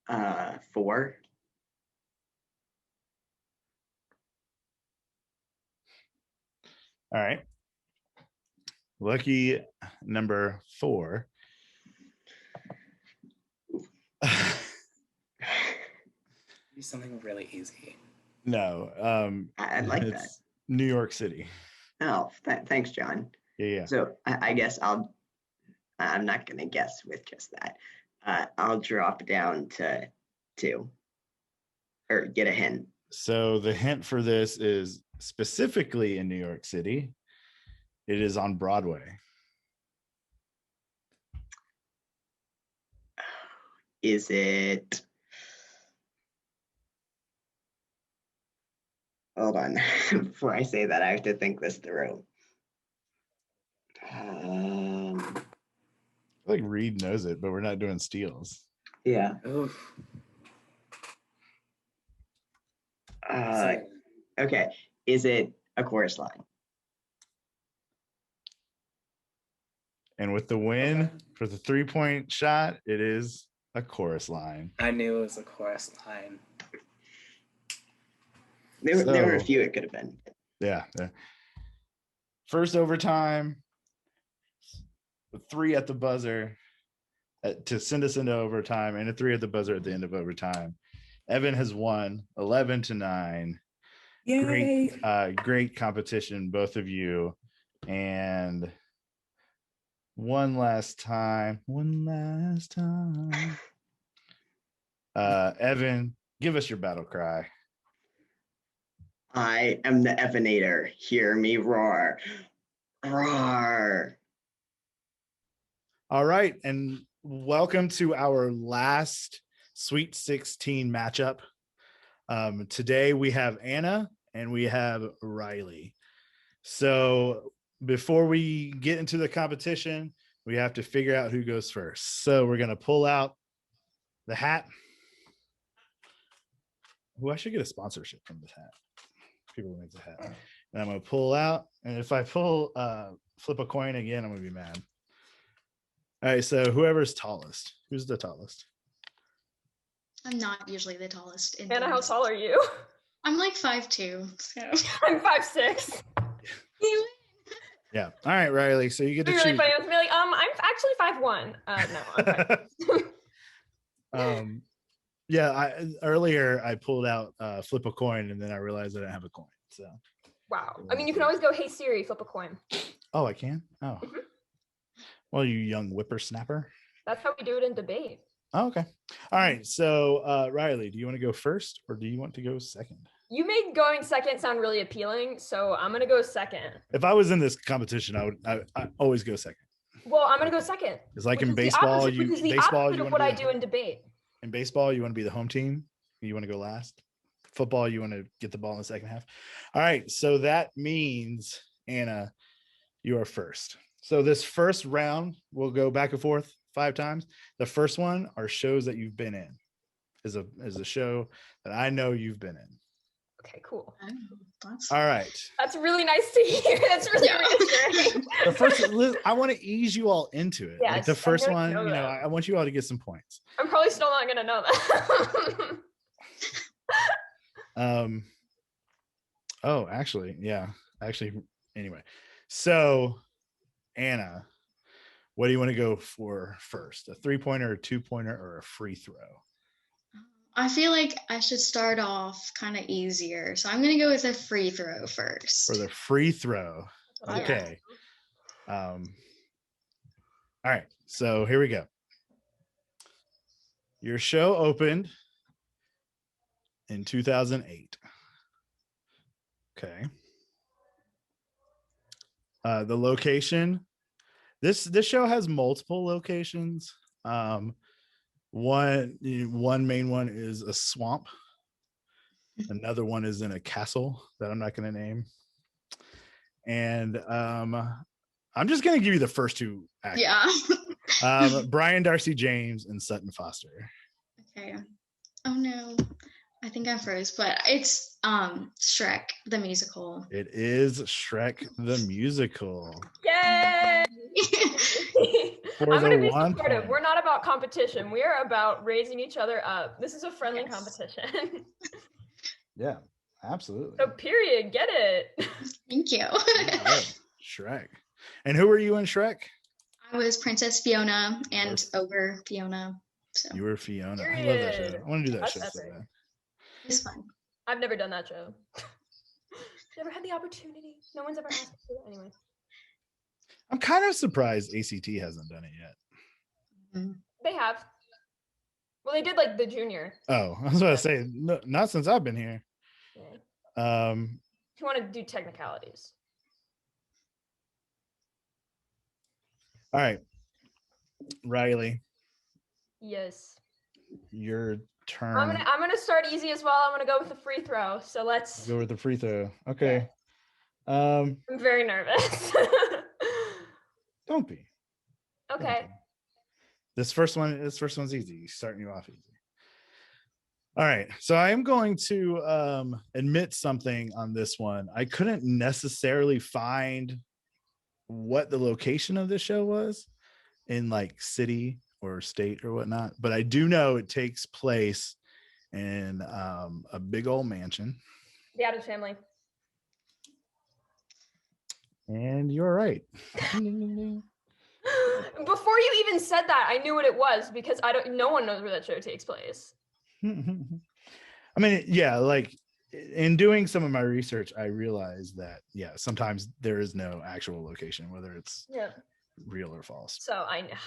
F: 4.
A: All right. Lucky number 4.
G: Do something really easy.
A: No.
F: I'd like that.
A: it's New York City.
F: Oh, thanks, John.
A: Yeah.
F: So I guess I'll I'm not gonna guess with just that. I'll drop down to 2, or get a hint.
A: So the hint for this is specifically in New York City. It is on Broadway.
F: Is it? Hold on. Before I say that, I have to think this through.
A: I feel like Reed knows it, but we're not doing steals.
F: Yeah.
G: Oof.
F: Okay. Is it a chorus line?
A: And with the win for the 3-point shot, it is a chorus line.
G: I knew it was a chorus line.
F: There were a
A: So-
F: few it could have been.
A: Yeah. First overtime, 3 at the buzzer to send us into overtime, and a 3 at the buzzer at the end of overtime. Evan has won 11-9.
G: Yay!
A: Great competition, both of you. And one last time. Evan, give us your battle cry.
F: I am the Evenator. Hear me roar. Roar.
A: All right, and welcome to our last Sweet 16 matchup. Today we have Anna and we have Riley. So before we get into the competition, we have to figure out who goes first. So we're gonna pull out the hat. Who I should get a sponsorship from this hat. People make the hat. And I'm gonna pull out, and if I pull flip a coin again, I'm gonna be mad. All right, so whoever's tallest. Who's the tallest?
H: I'm not usually the tallest.
I: Anna, how tall are you?
H: I'm like 5'2", so.
I: I'm 5'6".
A: Yeah. All right, Riley. So you get to
I: It'd be really
A: choose.
I: funny. I was gonna be like, I'm actually 5'1". No, I'm 5'2".
A: Yeah, earlier I pulled out flip a coin, and then I realized I didn't have a coin. So
I: Wow. I mean, you can always go, "Hey Siri, flip a coin."
A: oh, I can. Oh,
I: Mhm.
A: well, you young whippersnapper.
I: That's how we do it in debate.
A: Oh, okay. All right. So Riley, do you want to go first, or do you want to go second?
I: You made going second sound really appealing, so I'm gonna go second.
A: If I was in this competition, I always go second.
I: Well, I'm gonna go second.
A: It's like
I: which
A: in
I: is the
A: baseball,
I: opposite- which is the opposite of what I do in debate.
A: In baseball, you want to be the home team. You want to go last. Football, you want to get the ball in the second half. All right. So that means, Anna, you are first. So this first round, we'll go back and forth 5 times. The first one are shows that you've been in. Is a show that I know you've been in.
I: Okay, cool.
H: Oh, that's
A: All right.
I: That's really nice to hear. That's really
H: Yeah.
I: reassuring.
A: The first, I want to ease you all into it. Like
I: Yes,
A: the
I: I
A: first
I: know
A: one,
I: that.
A: I want you all to get some points.
I: I'm probably still not gonna know that.
A: Oh, actually, yeah. Anyway. So, Anna, what do you want to go for first? A 3-pointer, a 2-pointer, or a free throw?
H: I feel like I should start off kind of easier, so I'm gonna go with a free throw first.
A: For the free throw.
H: Yeah.
A: Okay. All right. So here we go. Your show opened in 2008. Okay. The location. This show has multiple locations. One main one is a swamp. Another one is in a castle that I'm not going to name. And I'm just going to give you the first 2 actors.
H: Yeah.
A: Bryan Darcy James and Sutton Foster.
H: Okay. Oh no. I think I froze, but it's Shrek the musical.
A: It is Shrek the musical.
I: Yay!
A: For
I: I'm
A: the
I: gonna be
A: 1
I: supportive.
A: point.
I: We're not about competition. We are about raising each other up. This is a friendly
H: Yes.
I: competition.
A: Yeah, absolutely.
I: So period. Get it.
H: Thank you.
A: All right, Shrek. And who were you in Shrek?
H: I was Princess Fiona and Ogre Fiona. So
A: You were Fiona. I love that show.
I: Period.
A: I want to do that
I: That's
A: show so
I: epic.
A: bad.
H: it's fun.
I: I've never done that show. Never had the opportunity. No one's ever asked me to do it anyway.
A: I'm kind of surprised ACT hasn't done it yet.
I: They have. Well, they did like the junior.
A: Oh, I was about to say, no, not since I've been here.
I: Yeah. If you want to do technicalities.
A: All right, Riley,
I: Yes.
A: your turn.
I: I'm gonna start easy as well. I'm gonna go with the free throw. So let's
A: Go with the free throw. Okay.
I: I'm very nervous.
A: Don't be.
I: Okay.
A: This first one's easy. Starting you off easy. All right. So I am going to admit something on this one. I couldn't necessarily find what the location of this show was in like city or state or whatnot, but I do know it takes place in a big old mansion.
I: The Addams Family.
A: And you're right.
I: Before you even said that, I knew what it was because no one knows where that show takes place.
A: I mean, yeah, like in doing some of my research, I realized that, yeah, sometimes there is no actual location, whether it's real or false.
I: So I know.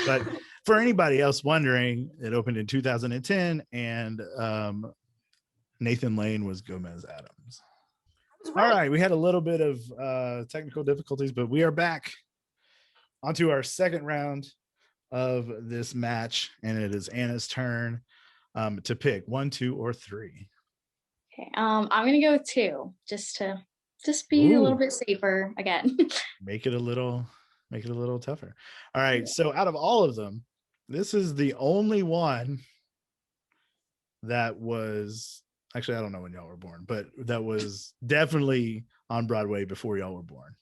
A: But for anybody else wondering, it opened in 2010 and Nathan Lane was Gomez Adams. All right, we had a little bit of technical difficulties, but we are back onto our second round of this match, and it is Anna's turn to pick 1, 2, or 3.
J: Okay, I'm gonna go with 2, just to be a little bit safer again.
A: Make it a little tougher. All right, so out of all of them, this is the only one that was actually, I don't know when y'all were born, but that was definitely on Broadway before y'all were born.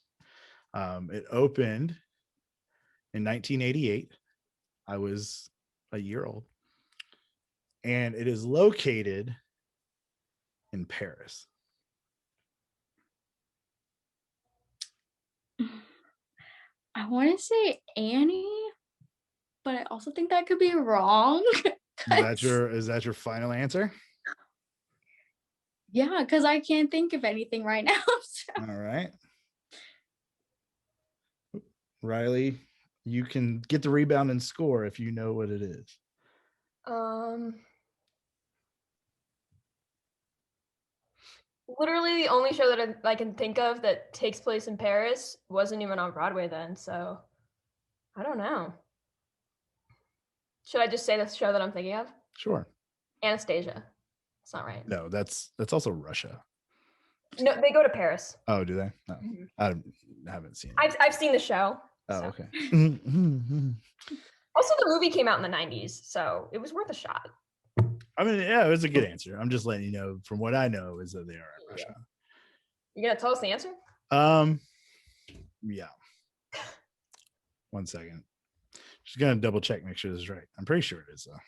A: It opened in 1988. I was a year old. And it is located in Paris.
J: I want to say Annie, but I also think that could be wrong.
A: Is that your final answer?
J: Yeah, because I can't think of anything right now. So.
A: All right. Riley, you can get the rebound and score if you know what it is.
I: Literally the only show that I can think of that takes place in Paris wasn't even on Broadway then, so I don't know. Should I just say the show that I'm thinking of?
A: Sure.
I: Anastasia. It's not right.
A: No, that's also Russia.
I: No, they go to Paris.
A: Oh, do they? No,
I: Mm-hmm.
A: I haven't seen it.
I: I've seen the show.
A: Oh,
I: so.
A: okay.
I: Also, the movie came out in the 90s, so it was worth a shot.
A: I mean, yeah, it was a good answer. I'm just letting you know from what I know is that they are in Russia.
I: You gonna tell us the answer?
A: Yeah. 1 second. Just gonna double check, make sure this is right. I'm pretty sure it is though.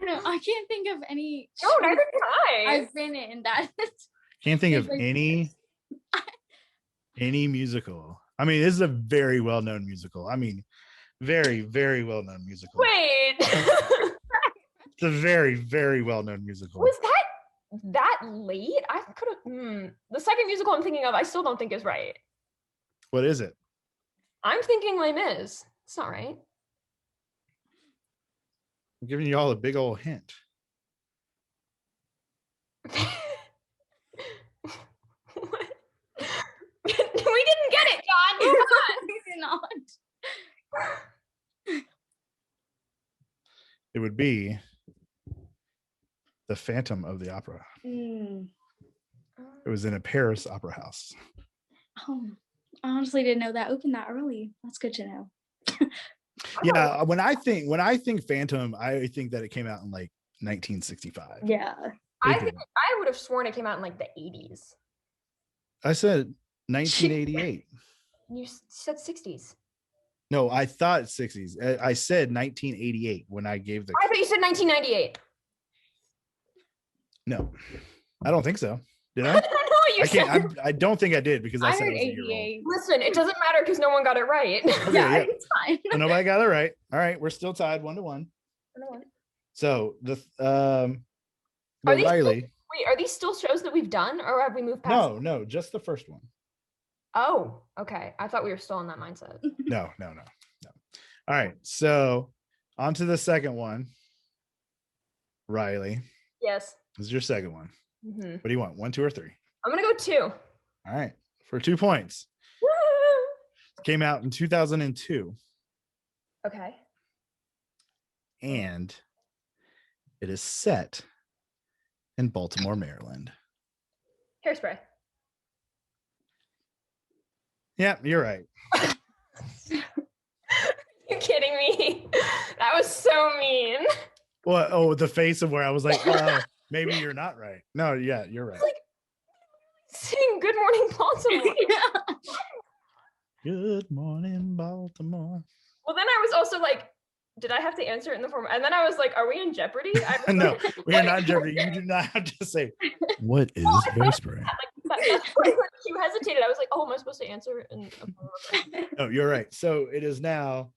J: No, I can't think of any.
I: No, neither can I.
J: I've been in that.
A: Can't think of any musical. I mean, this is a very well-known musical. I mean, very, very well-known musical.
I: Wait.
A: It's a very, very well-known musical.
I: Was that late? I could have. The second musical I'm thinking of, I still don't think is right.
A: What is it?
I: I'm thinking Les Mis. It's not right.
A: I'm giving you all a big old hint.
I: What? We didn't get it, John. Come on.
J: We did not.
A: It would be The Phantom of the Opera.
J: Mm.
A: It was in a Paris opera house.
J: Oh, I honestly didn't know that opened that early. That's good to know.
A: Yeah, when I think Phantom, I think that it came out in like 1965.
J: Yeah.
I: I would have sworn it came out in like the 80s.
A: I said 1988.
I: You said 60s.
A: No, I thought 60s. I said 1988 when I gave the.
I: I thought you said 1998.
A: No, I don't think so. Did I?
I: I don't know what you said.
A: I don't think I did because I said
J: heard
A: it was a year old.
J: 88.
I: Listen, it doesn't matter because no one got it right.
J: Yeah,
A: yeah.
J: it's fine.
A: So nobody got it right. All right, we're still tied 1-1. So the
I: Are these
A: Riley.
I: Wait, are these still shows that we've done, or have we moved past?
A: No, just the first one.
I: Oh, okay. I thought we were still in that mindset.
A: No. All right. So on to the second one. Riley,
I: Yes.
A: this is your second one.
I: Mm-hmm.
A: What do you want? 1, 2, or 3?
I: I'm gonna go 2.
A: All right. For 2 points.
I: Woo!
A: Came out in 2002.
I: Okay.
A: And it is set in Baltimore, Maryland.
I: Hairspray.
A: Yeah, you're right.
I: You kidding me? That was so mean.
A: Well, oh, the face of where I was like, oh, maybe you're not right. No, yeah, you're right.
I: Like, sing Good Morning Baltimore.
A: Good morning, Baltimore.
I: Well, then I was also like, did I have to answer it in the form? And then I was like, are we in Jeopardy?
A: No, we are not in Jeopardy. You do not have to say, what is hairspray?
I: That's when you hesitated. I was like, oh, am I supposed to answer?
A: No, you're right. So it is now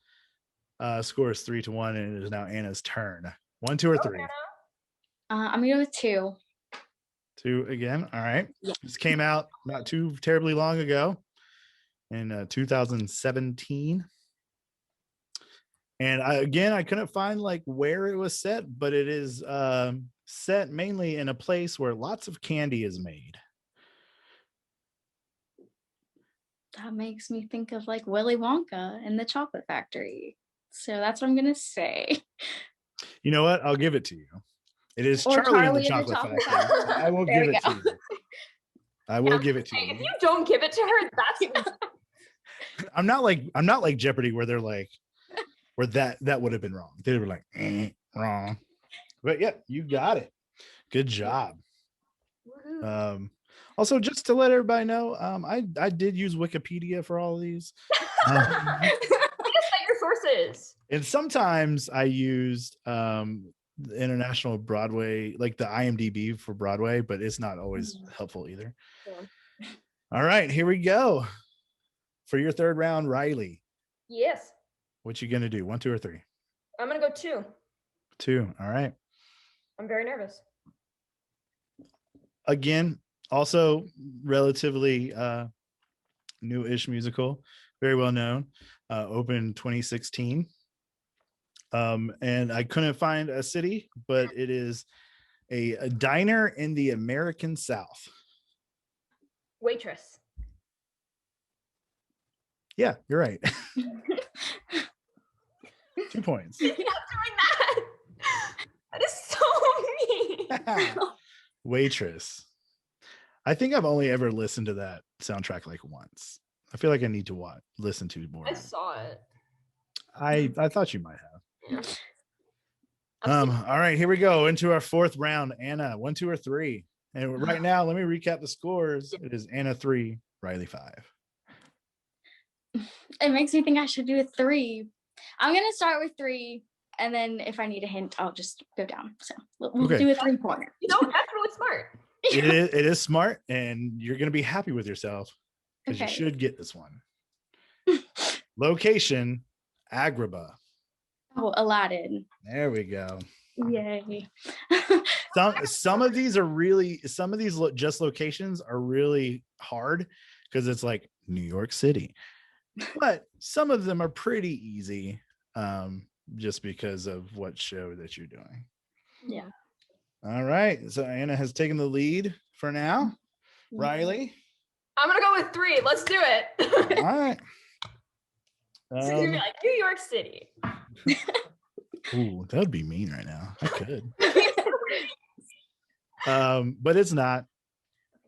A: score is 3-1, and it is now Anna's turn. 1, 2, or 3?
J: I'm gonna go with 2.
A: 2 again. All right.
J: Yeah.
A: This came out not too terribly long ago in 2017. And I couldn't find like where it was set, but it is set mainly in a place where lots of candy is made.
J: That makes me think of like Willy Wonka and the Chocolate Factory. So that's what I'm gonna say.
A: You know what? I'll give it to you. It is
J: Or
A: Charlie and the
J: Charlie and the
A: Chocolate
J: Chocolate
A: Factory.
J: Factory.
A: I will
J: There
A: give
J: we
A: it to
J: go.
A: you. I will give it to
I: If
A: you.
I: you don't give it to her, that's
A: I'm not like Jeopardy where they're like, where that would have been wrong. They were like, wrong. But yeah, you got it. Good job. Also, just to let everybody know, I did use Wikipedia for all of these.
I: just cite your sources.
A: And sometimes I used the International Broadway, like the IMDb for Broadway, but it's not always helpful either.
I: Yeah.
A: All right, here we go. For your third round, Riley,
I: Yes.
A: what you gonna do? 1, 2, or 3?
I: I'm gonna go 2.
A: 2. All right.
I: I'm very nervous.
A: Again, also relatively new-ish musical, very well known. Opened 2016. And I couldn't find a city, but it is a diner in the American South.
I: Waitress.
A: Yeah, you're right. 2 points.
I: You're not doing that. That is so mean.
A: Waitress. I think I've only ever listened to that soundtrack like once. I feel like I need to listen to more.
I: I saw it.
A: I thought you might have.
I: Yeah.
A: All right, here we go into our fourth round. Anna, 1, 2, or 3. And right now, let me recap the scores. It is Anna 3, Riley 5.
J: It makes me think I should do a 3. I'm gonna start with 3, and then if I need a hint, I'll just go down. So we'll
A: Okay.
J: do a 3-pointer.
I: You know, that's really smart.
A: It is smart, and you're going to be happy with yourself because
J: Okay.
A: you should get this one. Location, Agrabah.
J: Oh, Aladdin.
A: There we go.
J: Yay.
A: Some of these just locations are really hard because it's like New York City, but some of them are pretty easy just because of what show that you're doing.
J: Yeah.
A: All right, so Anna has taken the lead for now. Riley.
I: I'm gonna go with 3. Let's do it.
A: All right.
I: So you're gonna be like New York City.
A: Ooh, that would be mean right now. I could. But it's not.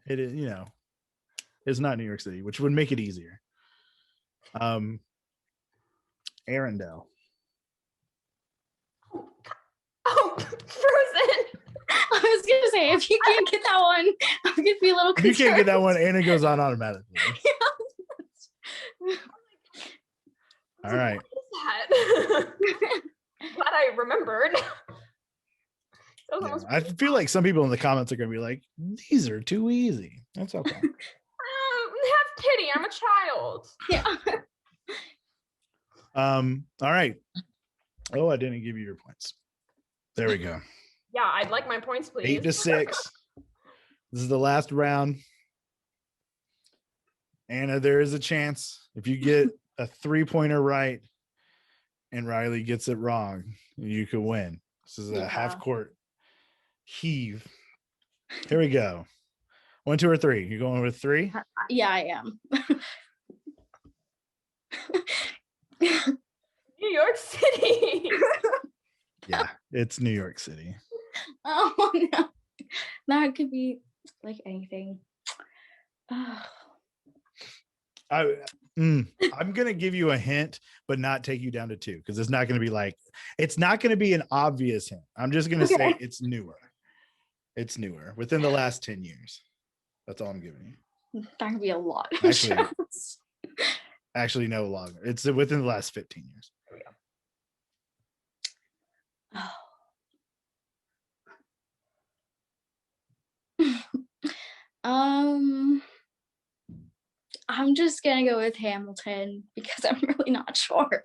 A: It is, it's not New York City, which would make it easier. Arendelle.
I: Oh, Frozen.
J: I was gonna say, if you can't get that one, I'm gonna be a little
A: If you
J: concerned.
A: can't get that one, Anna goes on automatically. All right.
I: What is that? Glad I remembered. That was
A: Yeah,
I: almost
A: I feel like some people in the comments are going to be like, these are too easy. That's okay.
I: have pity. I'm a child.
J: Yeah.
A: All right. Oh, I didn't give you your points. There we go.
I: Yeah, I'd like my points, please.
A: 8-6. This is the last round. Anna, there is a chance if you get a 3-pointer right and Riley gets it wrong, you could win. This is a half court heave. Here we go. 1, 2, or 3. You going with 3?
J: Yeah, I am.
I: New York City.
A: Yeah, it's New York City.
J: Oh no. That could be like anything.
A: I'm gonna give you a hint, but not take you down to 2 because it's not gonna be it's not gonna be an obvious hint. I'm just gonna say it's newer. It's newer within the last 10 years. That's all I'm giving you.
J: That could be a lot.
A: Actually, no longer. It's within the last 15 years.
I: There we go.
J: I'm just gonna go with Hamilton because I'm really not sure.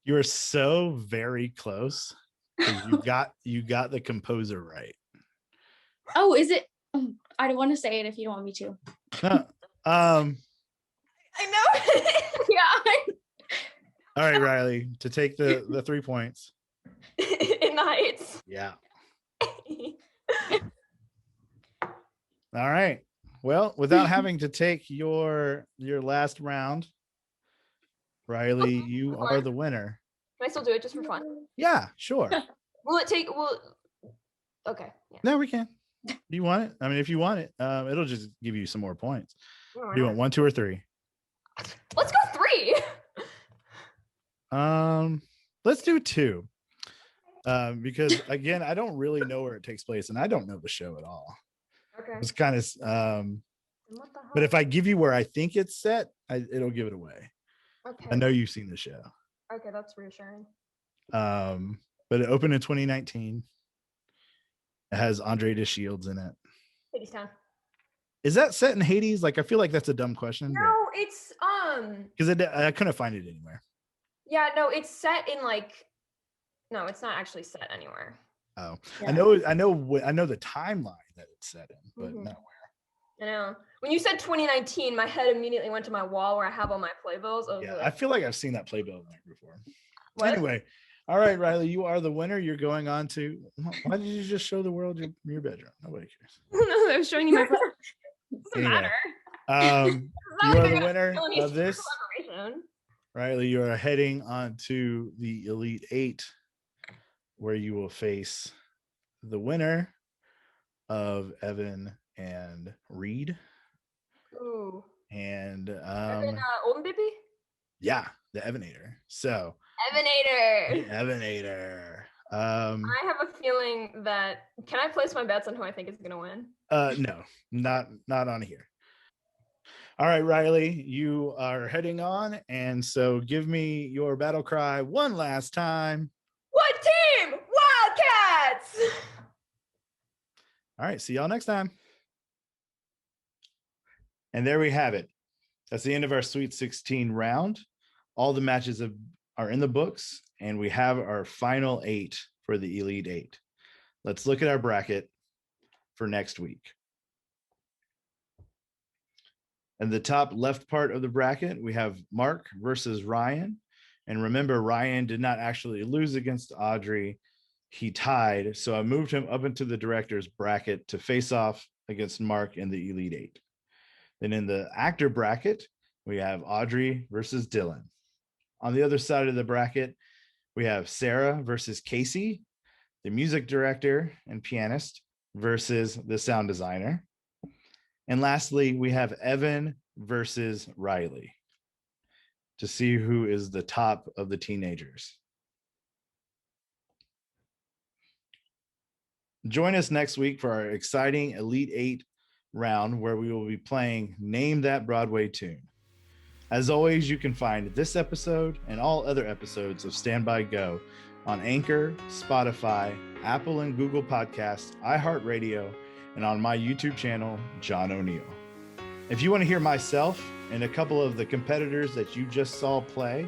A: You're so very close. You got the composer right.
J: Oh, is it? I don't want to say it if you don't want me to.
I: I know.
J: Yeah.
A: All right, Riley, to take the 3 points.
I: In the Heights.
A: Yeah. All right. Well, without having to take your last round, Riley, you are the winner.
I: Can I still do it just for fun?
A: Yeah, sure.
I: Okay. Yeah.
A: No, we can. Do you want it? I mean, if you want it, it'll just give you some more points. Do you want 1, 2, or 3?
I: Let's go 3.
A: Let's do 2. Because again, I don't really know where it takes place, and I don't know the show at all.
I: Okay.
A: It's kind of but if I give you where I think it's set, it'll give it away.
I: Okay.
A: I know you've seen the show.
I: Okay, that's reassuring.
A: But it opened in 2019. It has Andre DeShields in it.
I: Hadestown.
A: Is that set in Hades? Like, I feel like that's a dumb question.
I: No, it's
A: because I couldn't find it anywhere.
I: Yeah, no, it's set in no, it's not actually set anywhere.
A: Oh,
I: yeah.
A: I know the timeline that it's set in, but not where.
I: I know. When you said 2019, my head immediately went to my wall where I have all my playbills.
A: I feel like I've seen that playbill before.
I: What?
A: Anyway, all right, Riley, you are the winner. You're going on to. Why did you just show the world your bedroom? Nobody cares.
I: No, I was showing you my. Doesn't matter.
A: You are the winner of this. Riley, you are heading on to the Elite 8, where you will face the winner of Evan and Reed.
I: Ooh.
A: And
I: Evan Oldenbaby?
A: Yeah, the Evanator. So
I: Evanator.
A: The Evanator.
I: I have a feeling that can I place my bets on who I think is gonna win?
A: No, not on here. All right, Riley, you are heading on, and so give me your battle cry one last time.
I: What team? Wildcats!
A: All right, see y'all next time. And there we have it. That's the end of our Sweet 16 round. All the matches are in the books, and we have our final 8 for the Elite 8. Let's look at our bracket for next week. In the top left part of the bracket, we have Mark versus Ryan. And remember, Ryan did not actually lose against Audrey. He tied. So I moved him up into the director's bracket to face off against Mark in the Elite 8. Then in the actor bracket, we have Audrey versus Dylan. On the other side of the bracket, we have Sarah versus Casey, the music director and pianist versus the sound designer. And lastly, we have Evan versus Riley to see who is the top of the teenagers. Join us next week for our exciting Elite 8 round where we will be playing Name That Broadway Tune. As always, you can find this episode and all other episodes of Stand By Go on Anchor, Spotify, Apple and Google Podcasts, iHeartRadio, and on my YouTube channel, John O'Neill. If you want to hear myself and a couple of the competitors that you just saw play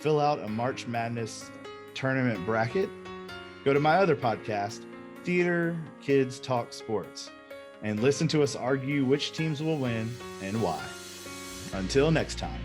A: fill out a March Madness tournament bracket, go to my other podcast, Theater Kids Talk Sports. and listen to us argue which teams will win and why. Until next time.